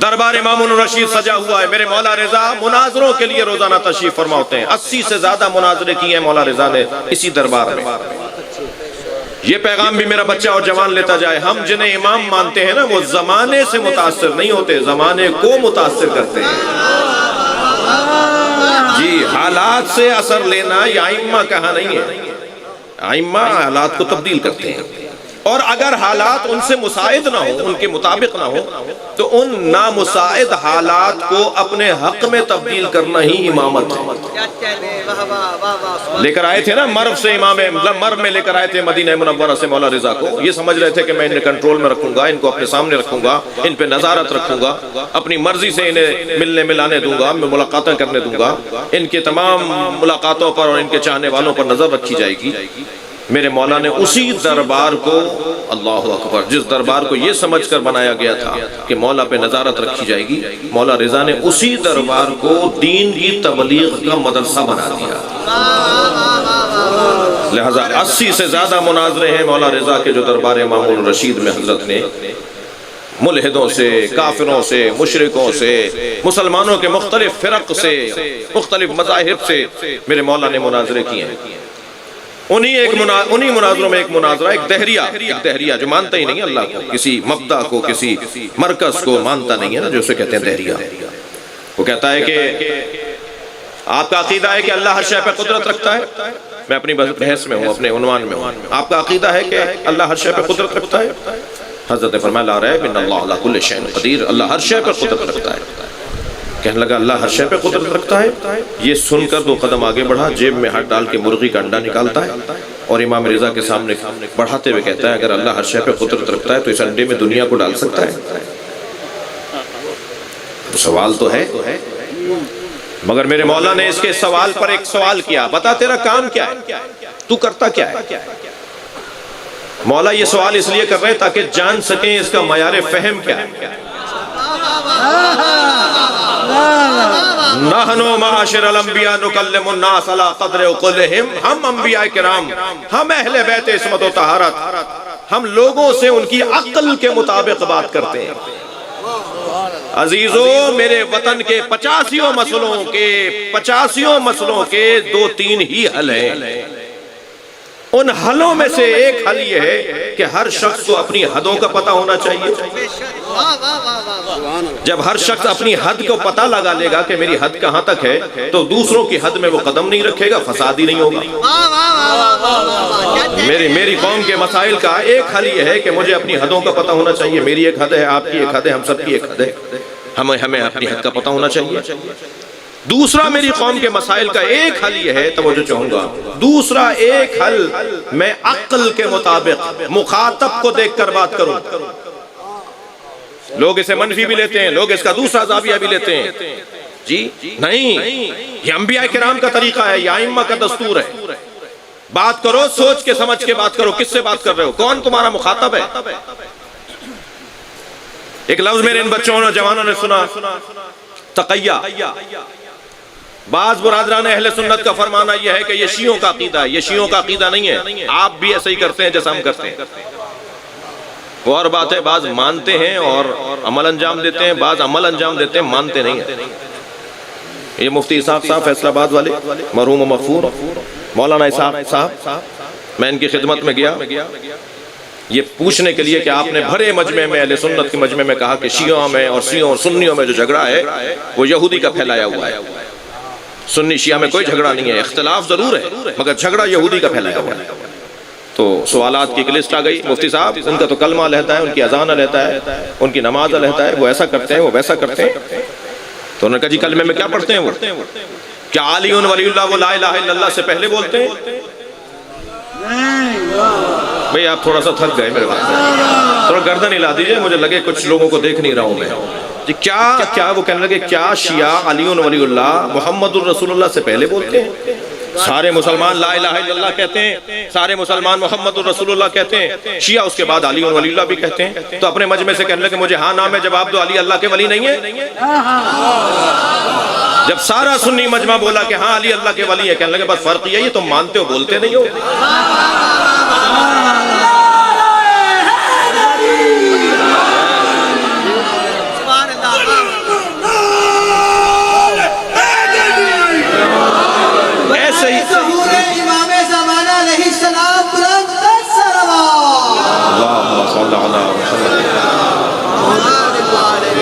دربار امام الرشید سجا ہوا ہے، میرے مولا رضا مناظروں کے لیے روزانہ تشریف فرما ہوتے ہیں، 80 سے زیادہ مناظرے کیے ہیں مولا رضا نے اسی دربار میں۔ یہ پیغام بھی میرا بچہ اور جوان لیتا جائے، ہم جنہیں امام مانتے ہیں نا وہ زمانے سے متاثر نہیں ہوتے، زمانے کو متاثر کرتے ہیں۔ جی حالات سے اثر لینا یہ ائمہ کہا نہیں ہے، ائمہ حالات کو تبدیل کرتے ہیں، اور اگر حالات ان سے مساعد نہ ہو، ان کے مطابق نہ ہو، تو ان نامساعد حالات کو اپنے حق میں تبدیل کرنا ہی امامت ہے۔ لے کر آئے تھے نا مرو سے امام مرو میں لے کر آئے تھے مدینہ منورہ سے مولا رضا کو، یہ سمجھ رہے تھے کہ میں انہیں کنٹرول میں رکھوں گا، ان کو اپنے سامنے رکھوں گا، ان پہ نظارت رکھوں گا، اپنی مرضی سے انہیں ملنے ملانے دوں گا، میں ملاقاتیں کرنے دوں گا، ان کے تمام ملاقاتوں پر اور ان کے چاہنے والوں پر نظر رکھی جائے گی۔ میرے مولا نے اسی دربار کو، اللہ اکبر، جس دربار کو یہ سمجھ کر بنایا گیا تھا کہ مولا پہ نظارت رکھی جائے گی، مولا رضا نے اسی دربار کو دین کی تبلیغ کا مدرسہ بنا دیا۔ لہذا 80 سے زیادہ مناظرے ہیں مولا رضا کے جو دربار امام الرشید میں حضرت نے ملحدوں سے، کافروں سے، مشرکوں سے، مسلمانوں کے مختلف فرق سے، مختلف مذاہب سے میرے مولا نے مناظرے کیے ہیں۔ انہی مناظروں میں ایک مناظرہ، ایک دہریہ جو مانتا ہی نہیں ہے اللہ کو، کسی مبدأ کو، کسی مرکز کو مانتا نہیں ہے نا، جو اسے کہتے ہیں دہریہ۔ وہ کہتا ہے کہ آپ کا عقیدہ ہے کہ اللہ ہر شے پہ قدرت رکھتا ہے، میں اپنی بحث میں ہوں، اپنے عنوان میں ہوں، آپ کا عقیدہ ہے کہ اللہ ہر شے پہ قدرت رکھتا ہے؟ حضرت نے فرمایا لا ریب ان اللہ علی کل شیء قدیر، اللہ ہر شے پہ قدرت رکھتا ہے۔ کہنے لگا اللہ ہر شے پہ قدرت رکھتا ہے؟ یہ سن کر 2 قدم آگے بڑھا، جیب میں ہاتھ ڈال کے مرغی کا انڈا نکالتا ہے اور امام رضا کے سامنے بڑھاتے ہوئے کہتا ہے اگر اللہ ہر شے پہ قدرت رکھتا ہے تو اس انڈے میں دنیا کو ڈال سکتا ہے؟ سوال تو ہے، مگر میرے مولا نے اس کے سوال پر ایک سوال کیا، بتا تیرا کام کیا ہے، تو کرتا کیا ہے؟ مولا یہ سوال اس لیے کر رہے ہیں تاکہ جان سکیں اس کا معیار فہم کیا ہے۔ نحنو معاشر الانبیاء نکلم الناس علی قدر عقولہم، ہم انبیاء کرام، ہم اہل بیت عصمت و طہارت، ہم لوگوں سے ان کی عقل کے مطابق بات کرتے ہیں۔ عزیزو میرے وطن کے 85 مسئلوں کے 2-3 ہی حل ہیں، ان حلوں میں سے ایک حل یہ ہے کہ ہر شخص کو اپنی حدوں کا پتہ ہونا چاہیے۔ جب ہر شخص اپنی حد کو پتہ لگا لے گا کہ میری حد کہاں تک ہے تو دوسروں کی حد میں وہ قدم نہیں رکھے گا، فساد ہی نہیں ہوگا۔ میری قوم کے مسائل کا ایک حل یہ ہے کہ مجھے اپنی حدوں کا پتہ ہونا چاہیے، میری ایک حد ہے، آپ کی ایک حد ہے، ہم سب کی ایک حد ہے، ہمیں اپنی حد کا پتہ ہونا چاہیے۔ دوسرا میری قوم کے مسائل کا ایک حل یہ ہے، توجہ چاہوں گا، دوسرا ایک حل میں عقل کے مطابق مخاطب کو دیکھ کر بات کروں۔ لوگ اسے منفی بھی لیتے ہیں، لوگ اس کا دوسرا زاویہ بھی لیتے ہیں، جی نہیں، یہ انبیاء کرام کا طریقہ ہے، یہ ائمہ کا دستور ہے۔ بات کرو سوچ کے سمجھ کے بات کرو، کس سے بات کر رہے ہو، کون تمہارا مخاطب ہے۔ ایک لفظ میرے ان بچوں اور جوانوں نے سنا، تقیہ۔ بعض برادران اہل سنت کا فرمانا یہ ہے کہ یہ شیعوں کا عقیدہ ہے، یہ شیعوں کا عقیدہ نہیں ہے، آپ بھی ایسے ہی کرتے ہیں جیسا ہم کرتے ہیں۔ وہ اور بات ہے، بعض مانتے ہیں اور عمل انجام دیتے ہیں، بعض عمل انجام دیتے ہیں مانتے نہیں ہیں۔ یہ مفتی اسحاق صاحب فیصل آباد والے، مرحوم و مغفور مولانا اسحاق صاحب، میں ان کی خدمت میں گیا یہ پوچھنے کے لیے کہ آپ نے بھرے مجمع میں، اہل سنت کے مجمع میں کہا کہ شیعوں میں اور شیعوں اور سنیوں میں جو جھگڑا ہے وہ یہودی کا پھیلایا ہوا ہے، سنی شیعہ میں کوئی جھگڑا نہیں ہے، اختلاف ضرور ہے مگر جھگڑا یہودی کا پھیلایا ہوا ہے۔ تو سوالات کی ایک لسٹ آ گئی، مفتی صاحب ان کا تو کلمہ لیتا ہے، ان کی اذان لیتا ہے، ان کی نماز لیتا ہے، وہ ایسا کرتے ہیں، وہ ویسا کرتے ہیں۔ تو انہوں نے کہا جی کلمے میں کیا پڑھتے ہیں وہ؟ کیا علی ولی اللہ وہ لا الہ الا اللہ سے پہلے بولتے ہیں؟ بھئی آپ تھوڑا سا تھک گئے میرے بات میں، تھوڑا گردن ہلا دیجئے، مجھے لگے کچھ لوگوں کو دیکھ نہیں رہا ہوں میں جی۔ کیا وہ کہنے لگے کیا شیعہ علی ولی اللہ محمد الرسول اللہ سے پہلے بولتے ہیں؟ سارے مسلمان لا الہ الا اللہ کہتے ہیں، سارے مسلمان محمد الرسول اللہ کہتے ہیں، شیعہ اس کے بعد علی ولی اللہ بھی کہتے ہیں، تو اپنے مجمع سے کہنے لگے مجھے ہاں نام ہے، جواب دو علی اللہ کے ولی نہیں ہے؟ جب سارا سنی مجمع بولا کہ ہاں علی اللہ کے ولی ہے، کہنے لگے بس فرق یہ ہے تم مانتے ہو بولتے نہیں ہو۔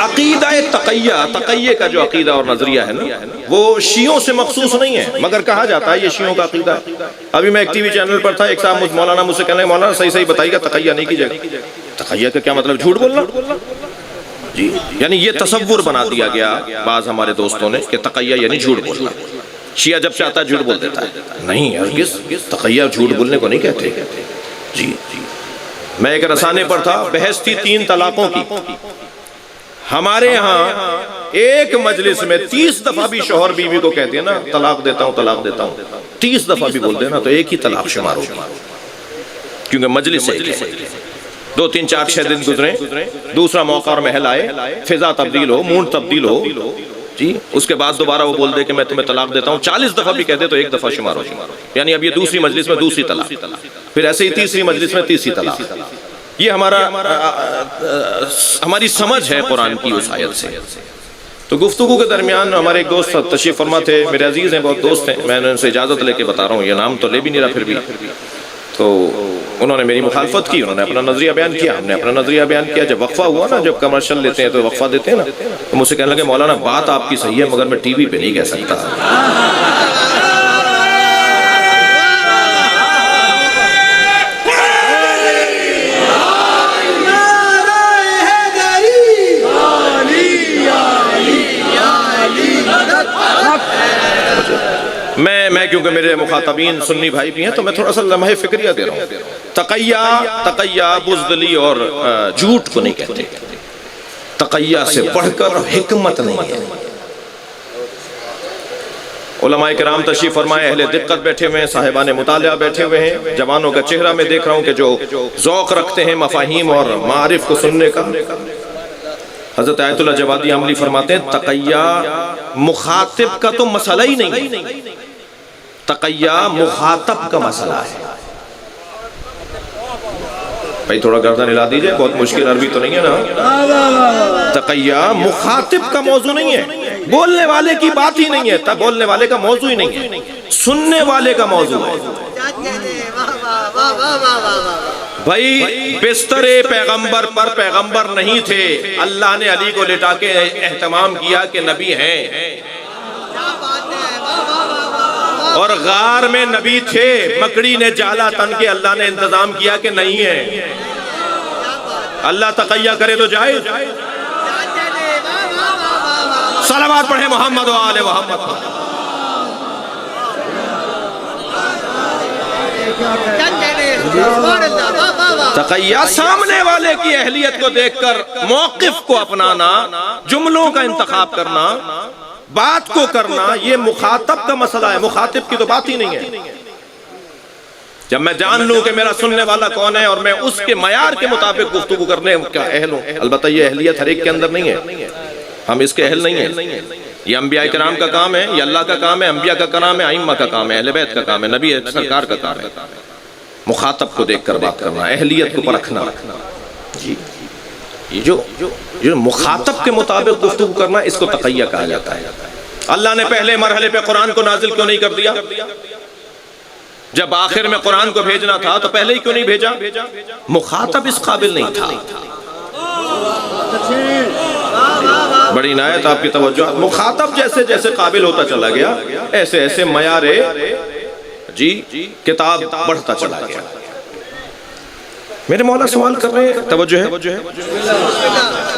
عقیدہ تقیہ کا جو عقیدہ اور نظریہ ہے نا وہ شیعوں سے مخصوص نہیں ہے، مگر کہا جاتا ہے یہ شیعوں کا عقیدہ ہے۔ ابھی میں ایک ٹی وی چینل پر تھا، ایک صاحب مولانا مجھ سے کہنے لگے مولانا صحیح بتائیے گا تقیہ نہیں کیجئے گا۔ تقیہ کا کیا مطلب؟ جھوٹ بولنا جی، یعنی یہ تصور بنا دیا گیا بعض ہمارے دوستوں نے کہ تقیہ یعنی جھوٹ بولنا، شیعہ جب چاہتا ہے جھوٹ بول دیتا ہے۔ نہیں ہرگز، تقیہ جھوٹ بولنے کو نہیں کہتے جی۔ میں ایک رسانے پر تھا، بحث تھی 3 طلاقوں کی۔ ہمارے ہاں ایک مجلس میں 30 دفعہ بھی شوہر بیوی کو کہتے ہیں نا طلاق دیتا ہوں طلاق دیتا ہوں، 30 دفعہ بھی بول دینا تو ایک ہی طلاق شمار ہوگا، کیونکہ مجلس ایک ہے۔ 2 3 4 6 دن گزرے، دوسرا موقع اور محل آئے، فضا تبدیل ہو، موڈ تبدیل ہو جی، اس کے بعد دوبارہ وہ بول دے کہ میں تمہیں طلاق دیتا ہوں، 40 دفعہ بھی کہتے تو ایک دفعہ شمار ہو، یعنی اب یہ دوسری مجلس میں دوسری طلاق، پھر ایسے ہی تیسری مجلس میں تیسری طلاق۔ یہ ہماری سمجھ ہے قرآن کی اس آیت سے۔ تو گفتگو کے درمیان ہمارے ایک دوست تشریف فرما تھے، میرے عزیز ہیں، بہت دوست ہیں، میں نے ان سے اجازت لے کے بتا رہا ہوں، یہ نام تو لے بھی نہیں رہا پھر بھی، تو انہوں نے میری مخالفت کی، انہوں نے اپنا نظریہ بیان کیا، ہم نے اپنا نظریہ بیان کیا۔ جب وقفہ ہوا نا، جب کمرشل لیتے ہیں تو وقفہ دیتے ہیں نا، تو مجھ سے کہنے لگے مولانا بات آپ کی صحیح ہے مگر میں ٹی وی پہ نہیں کہہ سکتا۔ میں کیونکہ میرے مخاطبین سنی بھائی بھی ہیں تو میں تھوڑا سا لمحہ فکریہ دے رہا ہوں۔ تقیہ بزدلی اور جھوٹ کو نہیں کہتے، تقیہ سے بڑھ کر حکمت نہیں ہے۔ علماء کرام تشریف فرمائے، اہل دقت بیٹھے ہوئے ہیں، صاحبان مطالعہ بیٹھے ہوئے ہیں، جوانوں کا چہرہ میں دیکھ رہا ہوں کہ جو ذوق رکھتے ہیں مفاہیم اور معارف کو سننے کا۔ حضرت آیت اللہ جوادی عملی فرماتے ہیں تقیہ مخاطب کا تو مسئلہ ہی نہیں، تقیہ مخاطب کا مسئلہ ہے۔ بھائی تھوڑا گردن ہلا دیجئے، بہت مشکل عربی تو نہیں ہے نا۔ تقیہ مخاطب کا موضوع نہیں ہے، بولنے والے کی بات ہی نہیں ہے، بولنے والے کا موضوع ہی نہیں ہے، سننے والے کا موضوع ہے۔ بھائی بستر پیغمبر پر پیغمبر نہیں تھے، اللہ نے علی کو لٹا کے اہتمام کیا کہ نبی ہیں، اور غار میں نبی تھے، مکڑی نے جالا تن کے اللہ نے انتظام کیا کہ نہیں ہے۔ اللہ تقیہ کرے تو جائے، صلوات پڑھے محمد و آل محمد۔ تقیہ سامنے والے کی اہلیت کو دیکھ کر موقف کو اپنانا، جملوں کا انتخاب کرنا، بات کو کرنا، یہ مخاطب کا مسئلہ ہے، مخاطب کی تو بات ہی نہیں ہے۔ جب میں جان لوں کہ میرا سننے والا کون ہے اور میں اس کے معیار کے مطابق گفتگو کرنے کا اہل ہوں، البتہ یہ اہلیت ہر ایک کے اندر نہیں ہے، ہم اس کے اہل نہیں ہیں۔ یہ انبیاء کرام کا کام ہے، یہ اللہ کا کام ہے، انبیاء کا کام ہے، ائمہ کا کام ہے، اہل بیت کا کام ہے، نبی سرکار کا کام ہے۔ مخاطب کو دیکھ کر بات کرنا، اہلیت کو پرکھنا، جی یہ جو مخاطب کے مطابق گفتگو کرنا، اس کو تقیہ کہا جاتا ہے۔ اللہ نے پہلے مرحلے پہ قرآن کو نازل کیوں نہیں کر دیا؟ جب آخر میں قرآن کو بھیجنا تھا تو پہلے ہی کیوں نہیں بھیجا؟ مخاطب اس قابل نہیں تھا۔ بڑی عنایت آپ کی توجہ، مخاطب جیسے جیسے قابل ہوتا چلا گیا، ایسے ایسے معیار جی کتاب بڑھتا چلا گیا۔ میرے مولا سوال کر رہے ہیں، توجہ ہے،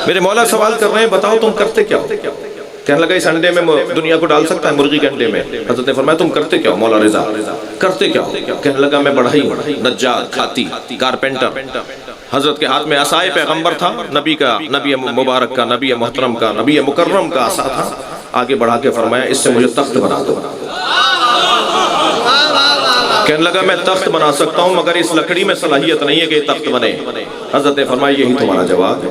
میرے مولا سوال کر رہے ہیں، بتاؤ تم کرتے کیا ہو؟ کہنے لگا اس انڈے میں دنیا کو ڈال سکتا ہے مرغی کے انڈے میں؟ حضرت نے فرمایا تم کرتے کیا ہو مولا رضا، کرتے کیا ہو؟ کہنے لگا میں بڑھئی نجار کھاتی کارپینٹر۔ حضرت کے ہاتھ میں عصائے پیغمبر تھا، نبی مبارک کا، نبی محترم کا، نبی مکرم کا عصا تھا۔ آگے بڑھا کے فرمایا اس سے مجھے تخت بنا دو۔ کہنے لگا میں تخت بنا سکتا ہوں مگر اس لکڑی میں صلاحیت نہیں ہے کہ یہ تخت بنے۔ حضرت نے فرمایا یہی تمہارا جواب ہے۔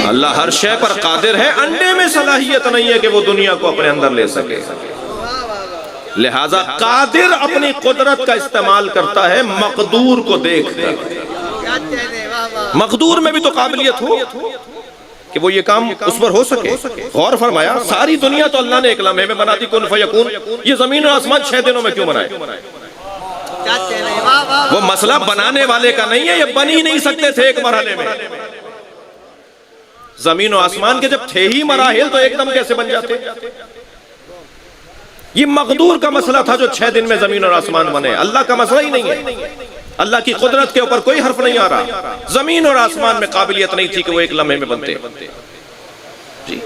اللہ ہر شے پر قادر ہے، انڈے میں صلاحیت نہیں ہے کہ وہ دنیا کو اپنے اندر لے سکے، لہذا قادر اپنی قدرت کا استعمال کرتا ہے مقدور کو دیکھ کر۔ مقدور میں بھی تو قابلیت ہو کہ وہ یہ کام اس پر ہو سکے۔ غور فرمایا ساری دنیا تو اللہ نے ایک لمحے میں بنا دی، کن فیکون۔ یہ زمین اور آسمان 6 دنوں میں کیوں بنائے؟ وہ مسئلہ بنانے والے کا نہیں ہے، یہ بن ہی نہیں سکتے تھے ایک مرحلے میں۔ زمین و آسمان کے جب تھے ہی مراحل تو ایک دم کیسے بن جاتے؟ یہ مقدور کا مسئلہ تھا جو 6 دن میں زمین اور آسمان بنے، اللہ کا مسئلہ ہی نہیں ہے۔ اللہ کی قدرت کے اوپر کوئی حرف نہیں آ رہا، زمین اور آسمان میں قابلیت نہیں تھی کہ وہ ایک لمحے میں بنتے۔ جی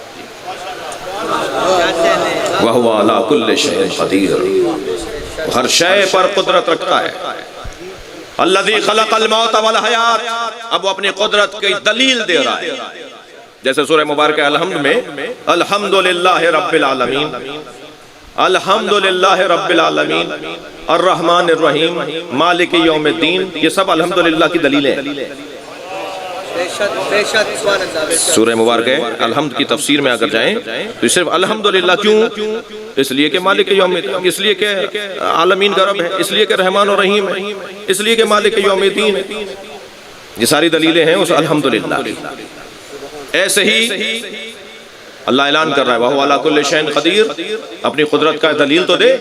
وَهُوَ عَلَىٰ كُلِّ شَيْءٍ قَدِيرٌ، ہر شے پر قدرت رکھتا ہے۔ الَّذِي خَلَقَ الْمَوْتَ وَالْحَيَاةَ، اب وہ اپنی قدرت کی دلیل دے رہا ہے، جیسے سورہ مبارکہ الحمد میں الحمدللہ رب العالمین، الحمدللہ رب العالمین، الرحمن الرحیم، مالک یوم الدین، یہ سب الحمدللہ کی دلیلیں ہیں۔ سورہ مبارکہ الحمد کی تفسیر میں اگر جائیں تو صرف الحمدللہ کیوں؟ اس لیے کہ مالک یوم الدین، اس لیے کہ عالمین کا رب ہے، اس لیے کہ رحمان و رحیم ہے، اس لیے کہ مالک یوم الدین ہے۔ یہ ساری دلیلیں ہیں اس الحمدللہ کی۔ ایسے ہی اللہ اعلان کر رہا ہے وَهُوَ عَلَىٰ كُلِّ شَيْءٍ قَدِيرٌ، اپنی قدرت کا دلیل تو دے۔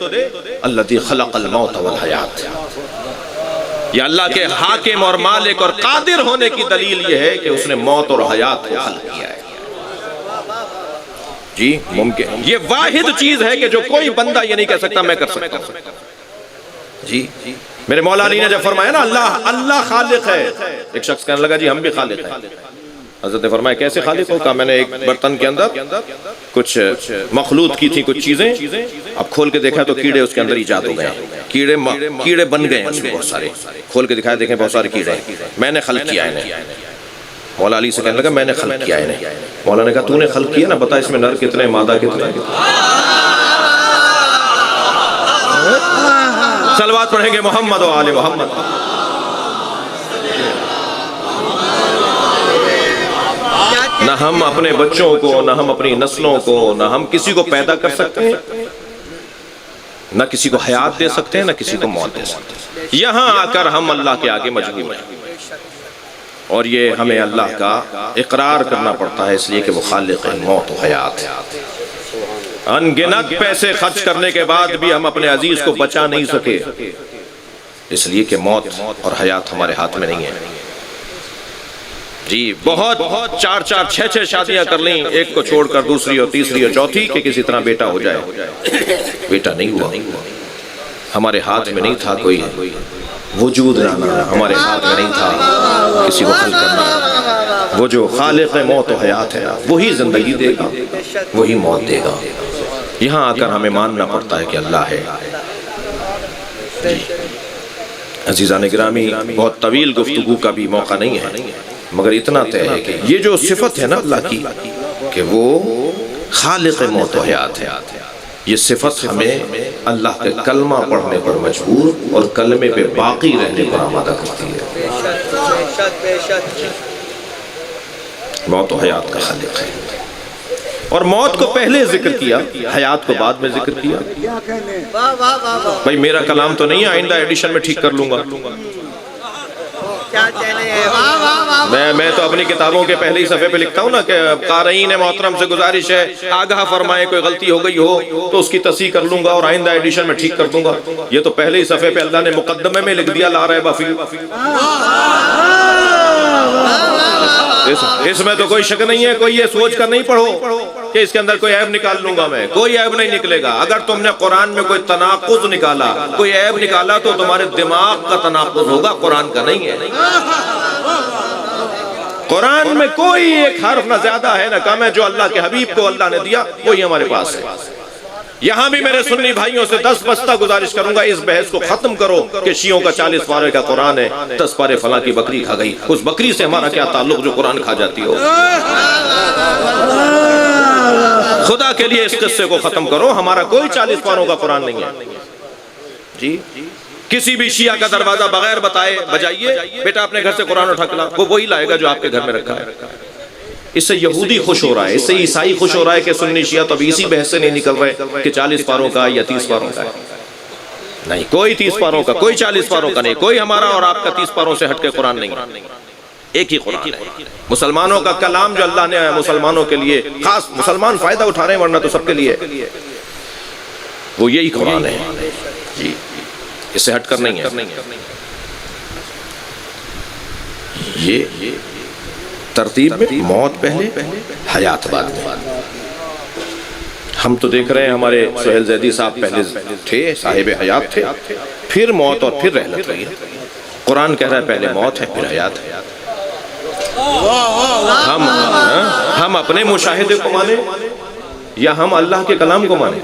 الَّذِي خَلَقَ الْمَوْتَ وَالْحَيَاةَ، یہ اللہ کے حاکم اور مالک اور قادر ہونے کی دلیل یہ ہے کہ اس نے موت اور حیات کو خلق کیا ہے۔ جی ممکن، یہ واحد چیز ہے کہ جو کوئی بندہ یہ نہیں کہہ سکتا میں کر سکتا ہوں۔ جی میرے مولا علی نے جب فرمایا نا اللہ خالق ہے، ایک شخص کہنے لگا جی ہم بھی خالق ہیں۔ حضرت نے فرمایا کیسے خالق ہو؟ کہا میں نے ایک برتن کے اندر کچھ مخلوط کی تھی، کچھ چیزیں، اب کھول کے دیکھا تو کیڑے اس کے اندر ایجاد ہو گئے، کیڑے بن گئے ہیں اس میں بہت سارے، کھول کے دکھایا دیکھیں بہت سارے کیڑے ہیں، میں نے خلق کیا انہیں۔ مولا علی سے کہنے لگا میں نے خلق کیا انہیں۔ مولا نے کہا تو نے خلق کیا نا، بتا اس میں نر کتنے مادہ کتنے؟ صلوات پڑھیں گے محمد و آل محمد۔ نہ ہم اپنے بچوں کو، نہ ہم اپنی نسلوں کو، نہ ہم کسی کو پیدا کر سکتے ہیں، نہ کسی کو حیات دے سکتے ہیں، نہ کسی کو موت دے سکتے ہیں۔ یہاں آ کر ہم اللہ کے آگے مجبور ہیں، اور یہ ہمیں اللہ کا اقرار کرنا پڑتا ہے، اس لیے کہ وہ خالق موت و حیات ہے۔ ان گنت پیسے خرچ کرنے کے بعد بھی ہم اپنے عزیز کو بچا نہیں سکے، اس لیے کہ موت اور حیات ہمارے ہاتھ میں نہیں ہے۔ جی بہت 4 6 شادیاں کر لیں، ایک کو چھوڑ کر دوسری اور تیسری اور چوتھی کہ کسی طرح بیٹا ہو جائے، بیٹا نہیں ہوا۔ ہمارے ہاتھ میں نہیں تھا کوئی وجود لانا، ہمارے ہاتھ میں نہیں تھا کسی کو حل کرنا۔ وہ جو خالق موت و حیات ہے وہی زندگی دے گا، وہی موت دے گا۔ یہاں آ کر ہمیں ماننا پڑتا ہے کہ اللہ ہے۔ عزیزان گرامی، بہت طویل گفتگو کا بھی موقع نہیں ہے، مگر اتنا طے ہے کہ یہ جو صفت ہے نا اللہ کی کہ وہ خالق موت و حیات ہے، یہ صفت ہمیں اللہ کے کلمہ پڑھنے پر مجبور اور کلمے پہ باقی رہنے پر آمادہ کرتی ہے۔ موت و حیات کا خالق ہے، اور موت کو پہلے ذکر کیا، حیات کو بعد میں ذکر کیا۔ بھائی میرا کلام تو نہیں ہے، آئندہ ایڈیشن میں ٹھیک کر لوں گا۔ میں تو اپنی کتابوں کے پہلے ہی صفحے پہ لکھتا ہوں نا کہ قارئین محترم سے گزارش ہے آگاہ فرمائے کوئی غلطی ہو گئی ہو تو اس کی تصحیح کر لوں گا اور آئندہ ایڈیشن میں ٹھیک کر دوں گا۔ یہ تو پہلے ہی صفحے پہ اللہ نے مقدمے میں لکھ دیا لا ریب فیہ۔ اس میں تو کوئی شک نہیں ہے. کوئی یہ سوچ کر نہیں پڑھو کہ اس کے اندر کوئی عیب نکال لوں گا میں. کوئی عیب نہیں نکلے گا. اگر تم نے قرآن میں کوئی تناقض نکالا, کوئی عیب نکالا, تو تمہارے دماغ کا تناقض ہوگا, قرآن کا نہیں ہے. قرآن میں کوئی ایک حرف نہ زیادہ ہے نہ کم ہے. جو اللہ کے حبیب کو اللہ نے دیا وہی ہمارے پاس ہے. یہاں بھی میرے سنی بھائیوں سے 10 بستہ گزارش کروں گا, اس بحث کو ختم کرو کہ شیعوں کا 40 پارے کا قرآن ہے, 10 پارے فلاں کی بکری کھا گئی. اس بکری سے ہمارا کیا تعلق جو قرآن کھا جاتی ہو؟ خدا کے لیے اس قصے کو ختم کرو. ہمارا کوئی 40 پاروں کا قرآن نہیں ہے جی. کسی بھی شیعہ کا دروازہ بغیر بتائے بجائیے, بیٹا اپنے گھر سے قرآن اٹھا کے لا, وہ وہی لائے گا جو آپ کے گھر میں رکھا ہے. اس سے یہودی خوش ہو رہا ہے, اس سے عیسائی خوش ہو رہا ہے کہ سنی شیعہ تو ابھی اسی بحث سے نہیں نکل رہے کہ 40 پاروں کا یا 30 پاروں کا ہے. نہیں, کوئی 30 پاروں کا, کوئی 40 پاروں کا نہیں. کوئی ہمارا اور آپ کا 30 پاروں سے ہٹ کے قرآن نہیں. ایک ہی قرآن ہے. مسلمانوں کا کلام جو اللہ نے مسلمانوں کے لیے خاص, مسلمان فائدہ اٹھا رہے ہیں ورنہ تو سب کے لیے, وہ یہی قرآن ہے جی. اس سے ہٹ کر نہیں ہے. یہ ترتیب میں موت پہلے, حیات بعد میں. ہم تو دیکھ رہے ہیں ہمارے سہیل زیدی صاحب پہلے تھے, صاحب حیات تھے, پھر موت اور پھر رحلت رہی ہے. قرآن کہہ رہا ہے پہلے موت ہے پھر حیات ہے. ہم اپنے مشاہدے کو مانیں یا ہم اللہ کے کلام کو مانیں؟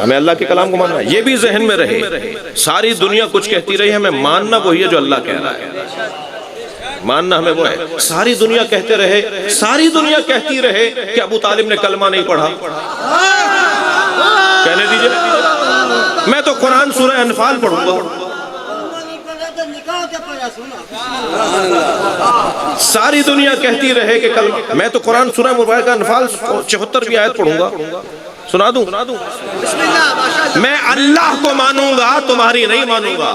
ہمیں اللہ کے کلام کو ماننا ہے. یہ بھی ذہن میں رہے, ساری دنیا کچھ کہتی رہی, ہمیں ماننا وہی ہے جو اللہ کہہ رہا ہے. ماننا ہمیں وہ ہے. ساری دنیا کہتے رہے, ساری دنیا کہتی رہے کہ ابو طالب نے کلمہ نہیں پڑھا, کہنے دیجئے. میں تو قرآن سورہ انفال پڑھوں گا. ساری دنیا کہتی رہے کہ کلمہ, میں تو قرآن سورہ مبارکہ انفال 74ویں آیت پڑھوں گا. سنا دوں؟ میں اللہ کو مانوں گا, تمہاری نہیں مانوں گا.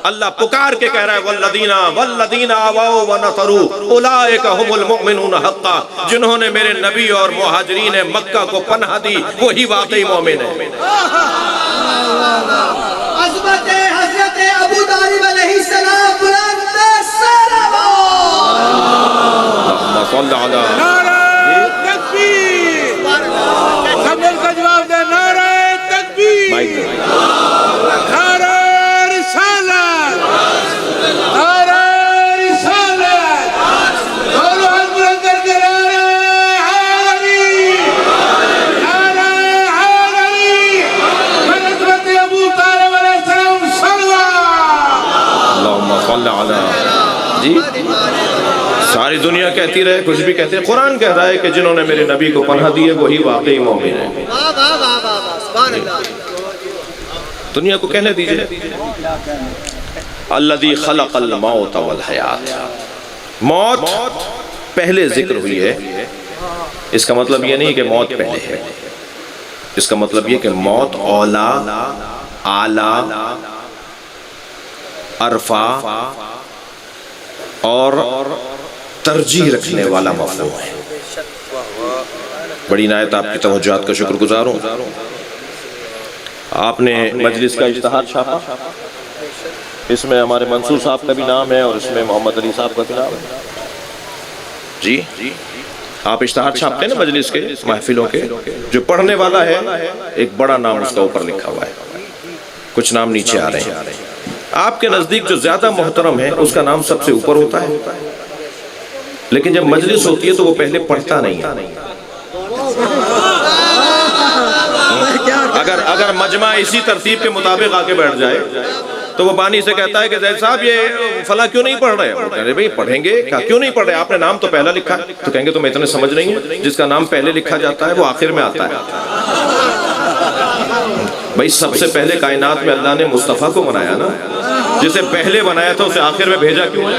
اللہ پکار کے کہہ رہا ہے والذین آووا ونصروا اولئک هم المؤمنون حقا, جنہوں نے میرے نبی اور مہاجرین مکہ کو پناہ دی وہی واقعی مومن ہے. عظمت حضرت ابو طالب علیہ السلام بلند سلام. اللہم صل علی نعرہ تکبیر. سب کا جواب دے, نعرہ تکبیر, نعرہ رسالت, نعرہ رسالت. دونوں ہاتھ بلند کر کے نعرہ حیدری, نعرہ حیدری. حضرت ابو طالب علیہ السلام صلوات. اللہم صل علی جی. ساری دنیا کہتی رہے, کچھ بھی کہتے ہیں, قرآن کہہ رہا ہے کہ جنہوں نے میرے نبی کو پناہ دی ہے وہی واقعی مومن ہے. سبحان اللہ. دنیا کو کہنے دیجئے. الذی خلق الموت والحیات, موت پہلے ذکر ہوئی ہے. اس کا مطلب یہ نہیں کہ موت پہلے ہے, اس کا مطلب یہ کہ موت اولا, اعلی, ارفع اور ترجیح رکھنے والا مفہوم ہے. بڑی عنایت آپ کی توجہات کا شکر گزار ہوں. آپ نے مجلس کا اشتہار چھاپا, اس میں ہمارے منصور صاحب کا بھی نام ہے اور اس میں محمد علی صاحب کا بھی نام ہے جی. آپ اشتہار چھاپتے ہیں نا مجلس کے, محفلوں کے, جو پڑھنے والا ہے ایک بڑا نام اس کا اوپر لکھا ہوا ہے, کچھ نام نیچے آ رہے ہیں. آپ کے نزدیک جو زیادہ محترم ہے اس کا نام سب سے اوپر ہوتا ہے, لیکن جب مجلس ہوتی ہے تو وہ پہلے پڑھتا نہیں ہے. اگر مجمع اسی ترتیب کے مطابق آ کے بیٹھ جائے تو وہ بانی سے کہتا ہے کہ زید صاحب یہ فلاں کیوں نہیں پڑھ رہے؟ وہ کہہ رہے بھئی پڑھیں گے. کہا کیوں نہیں پڑھ رہے؟ آپ نے نام تو پہلا لکھا. تو کہیں گے تم اتنے سمجھ نہیں ہیں, جس کا نام پہلے لکھا جاتا ہے وہ آخر میں آتا ہے. بھئی سب سے پہلے کائنات میں اللہ نے مصطفیٰ کو بنایا نا, جسے پہلے بنایا تھا اسے آخر میں بھیجا کیوں ہے؟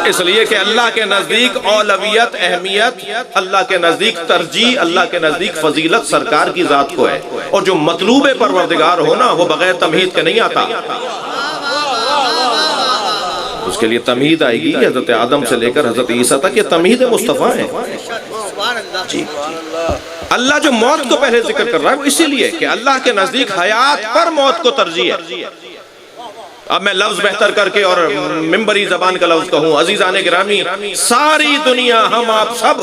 اس لیے کہ اللہ کے نزدیک اولویت, اہمیت, اللہ کے نزدیک ترجیح, اللہ کے نزدیک فضیلت سرکار کی ذات کو ہے. اور جو مطلوب پروردگار ہونا وہ بغیر تمہید کے نہیں آتا. اس کے لیے تمہید آئے گی. حضرت آدم سے لے کر حضرت عیسیٰ تک یہ تمہید مصطفیٰ ہے جی. اللہ جو موت کو پہلے ذکر کر رہا ہے وہ اسی لیے کہ اللہ کے نزدیک حیات پر موت کو ترجیح ہے. اب میں لفظ بہتر کر کے اور ممبری زبان کا لفظ کہوں، عزیزان گرامی، ساری دنیا ہم آپ سب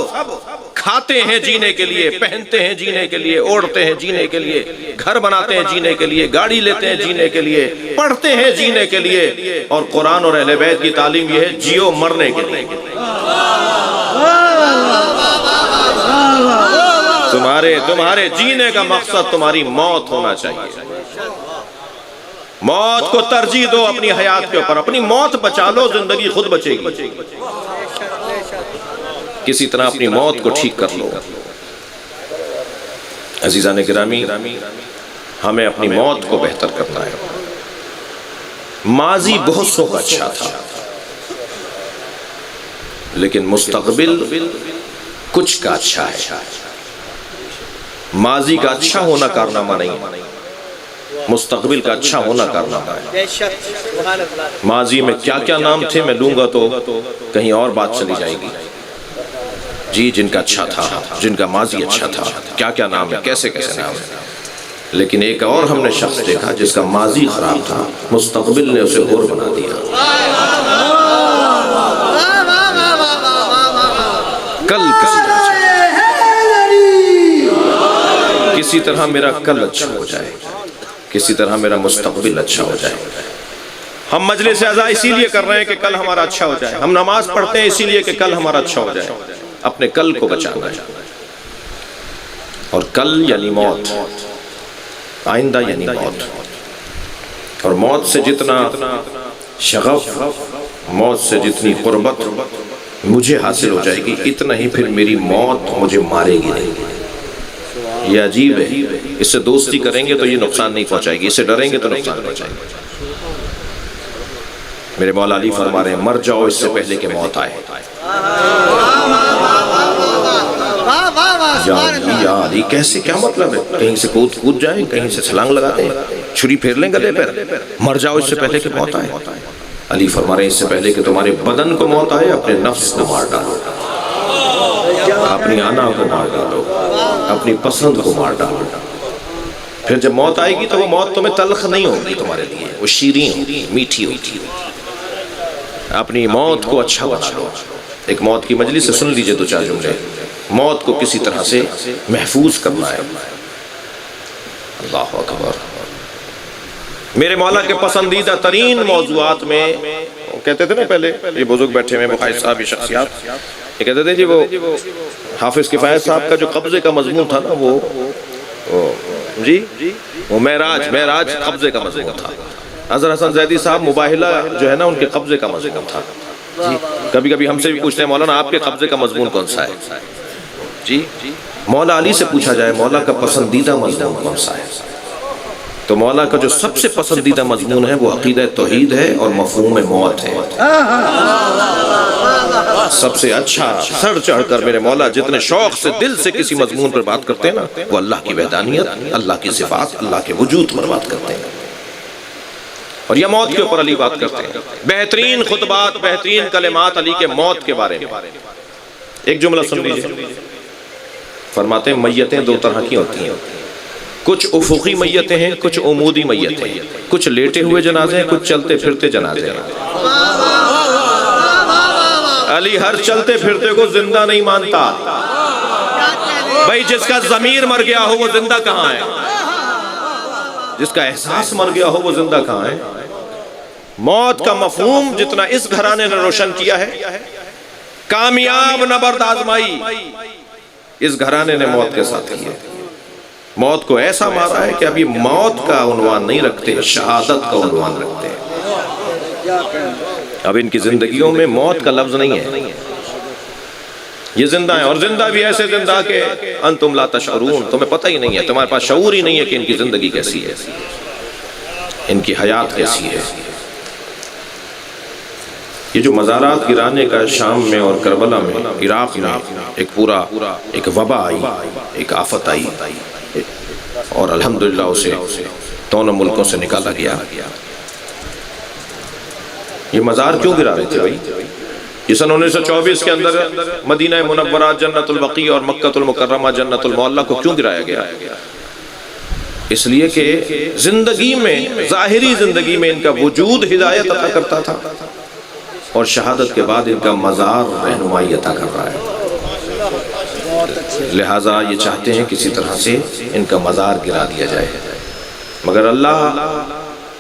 کھاتے ہیں جینے کے لیے، پہنتے ہیں جینے کے لیے، اوڑھتے ہیں جینے کے لیے، گھر بناتے ہیں جینے کے لیے، گاڑی لیتے ہیں جینے کے لیے، پڑھتے ہیں جینے کے لیے، اور قرآن اور اہل بیت کی تعلیم یہ ہے جیو مرنے کے لیے۔ تمہارے جینے کا مقصد تمہاری موت ہونا چاہیے۔ موت کو ترجیح دو اپنی حیات کے اوپر، اپنی موت بچا لو، زندگی خود بچے گی۔ کسی طرح اپنی موت کو ٹھیک کر لو۔ عزیزان گرامی، ہمیں اپنی موت کو بہتر کرنا ہے۔ ماضی بہت سو کا اچھا تھا، لیکن مستقبل کچھ کا اچھا ہے۔ ماضی کا اچھا ہونا کارنامہ نہیں، مستقبل کا اچھا ہونا کارنامہ ہے۔ ماضی میں کیا کیا نام تھے میں لوں گا تو کہیں اور بات چلی جائے گی۔ جی، جن کا اچھا تھا، جن کا ماضی اچھا تھا، کیا کیا نام ہے، کیسے کیسے نام ہے۔ لیکن ایک اور ہم نے شخص دیکھا جس کا ماضی خراب تھا، مستقبل نے اسے اور بنا دیا۔ کسی طرح میرا کل اچھا ہو جائے، کسی طرح میرا مستقبل اچھا ہو جائے۔ ہم مجلس اعزا اسی لیے کر رہے ہیں کہ کل ہمارا اچھا ہو جائے، ہم نماز پڑھتے ہیں اسی لیے کہ کل ہمارا اچھا ہو جائے۔ اپنے کل کو بچانا ہے، اور کل یعنی موت، آئندہ یعنی موت۔ اور موت سے جتنا شغف، موت سے جتنی قربت مجھے حاصل ہو جائے گی، اتنا ہی پھر میری موت مجھے مارے گی نہیں۔ یہ عجیب ہے، اس سے دوستی کریں گے تو یہ نقصان نہیں پہنچائے گی، اس سے ڈریں گے تو نقصان پہنچائے گی۔ میرے مولا علی فرما رہے ہیں مر جاؤ اس سے پہلے کہ موت آئے۔ یا علی کیسے، کیا مطلب ہے؟ کہیں سے کود جائیں، کہیں سے چھلانگ لگا دیں، چھری پھیر لیں گلے پر، مر جاؤ اس سے پہلے کہ موت آئے۔ علی فرما رہے ہیں اس سے پہلے کہ تمہارے بدن کو موت آئے، اپنے نفس کو مار ڈالو، اپنی آنا کو مار ڈالو، اپنی پسند کو مار ڈالو۔ پھر جب موت آئے گی تو وہ موت تمہیں تلخ نہیں ہوگی، تمہارے لیے وہ شیریں ہوگی، میٹھی ہوگی۔ اپنی موت کو اچھا بنا لو۔ ایک موت کی مجلس سے سن لیجئے دو چار جملے۔ موت کو کسی طرح سے محفوظ کرنا ہے۔ اللہ اکبر۔ میرے مولا کے پسندیدہ ترین موضوعات میں کہتے تھے نا، پہلے یہ بزرگ بیٹھے ہوئے بخاری صاحب، یہ شخصیات، یہ کہتے تھے جی وہ حافظ کفایت صاحب کا جو قبضے کا مضمون تھا نا، وہ معراج قبضے کا مضمون تھا۔ حضرت حسن زیدی صاحب مباہلہ جو ہے نا، ان کے قبضے کا مضمون تھا۔ کبھی کبھی ہم سے بھی پوچھتے ہیں مولانا آپ کے قبضے کا مضمون کون سا ہے؟ جی، مولا علی سے پوچھا جائے مولا کا پسندیدہ مضمون کون سا ہے، تو مولا کا جو سب سے پسندیدہ مضمون ہے وہ عقیدہ توحید ہے اور مفہوم موت ہے۔ سب سے اچھا سر چڑھ کر میرے مولا جتنے شوق سے دل سے کسی مضمون پر بات کرتے ہیں نا، وہ اللہ کی وحدانیت، اللہ کی صفات، اللہ کے وجود پر بات کرتے ہیں، اور یہ موت کے اوپر علی بات کرتے ہیں۔ بہترین خطبات، بہترین کلمات علی کے موت کے بارے میں۔ ایک جملہ سن لیجئے، فرماتے ہیں میتیں دو طرح کی ہوتی ہیں، کچھ افقی میتیں ہیں، کچھ عمودی میتیں ہیں، کچھ لیٹے ہوئے جنازے ہیں، کچھ چلتے پھرتے جنازے ہیں۔ علی ہر چلتے پھرتے کو زندہ نہیں مانتا۔ بھائی جس کا ضمیر مر گیا ہو وہ زندہ کہاں ہے؟ جس کا احساس مر گیا ہو وہ زندہ کہاں ہے؟ موت کا مفہوم جتنا اس گھرانے نے روشن کیا ہے، کامیاب نبرد آزمائی اس گھرانے نے موت کے ساتھ کی ہے۔ موت کو ایسا مارا ہے کہ ابھی موت کا عنوان نہیں رکھتے، شہادت کا عنوان رکھتے ہیں۔ اب ان کی زندگیوں میں موت کا لفظ نہیں ہے، یہ زندہ ہیں، اور زندہ بھی ایسے زندہ کہ انتم لا تشعرون، تمہیں پتہ ہی نہیں ہے، تمہارے پاس شعور ہی نہیں ہے کہ ان کی زندگی کیسی ہے، ان کی حیات کیسی ہے۔ یہ جو مزارات گرانے کا شام میں اور کربلا میں، عراق میں ایک پورا ایک وبا آئی، ایک آفت آئی، اور الحمدللہ اسے دونوں ملکوں سے نکالا گیا۔ یہ مزار کیوں گرا رہے تھے بھائی؟ یہ سن 1924 کے اندر مدینہ منورہ جنت البقیع اور مکہ المکرمہ جنت المعلی کو کیوں گرایا گیا؟ اس لیے کہ زندگی میں، ظاہری زندگی میں ان کا وجود ہدایت عطا کرتا تھا، اور شہادت کے بعد ان کا مزار رہنمائی عطا کر رہا ہے۔ لہٰذا یہ چاہتے ہیں کسی طرح سے ان کا مزار گرا دیا جائے، مگر اللہ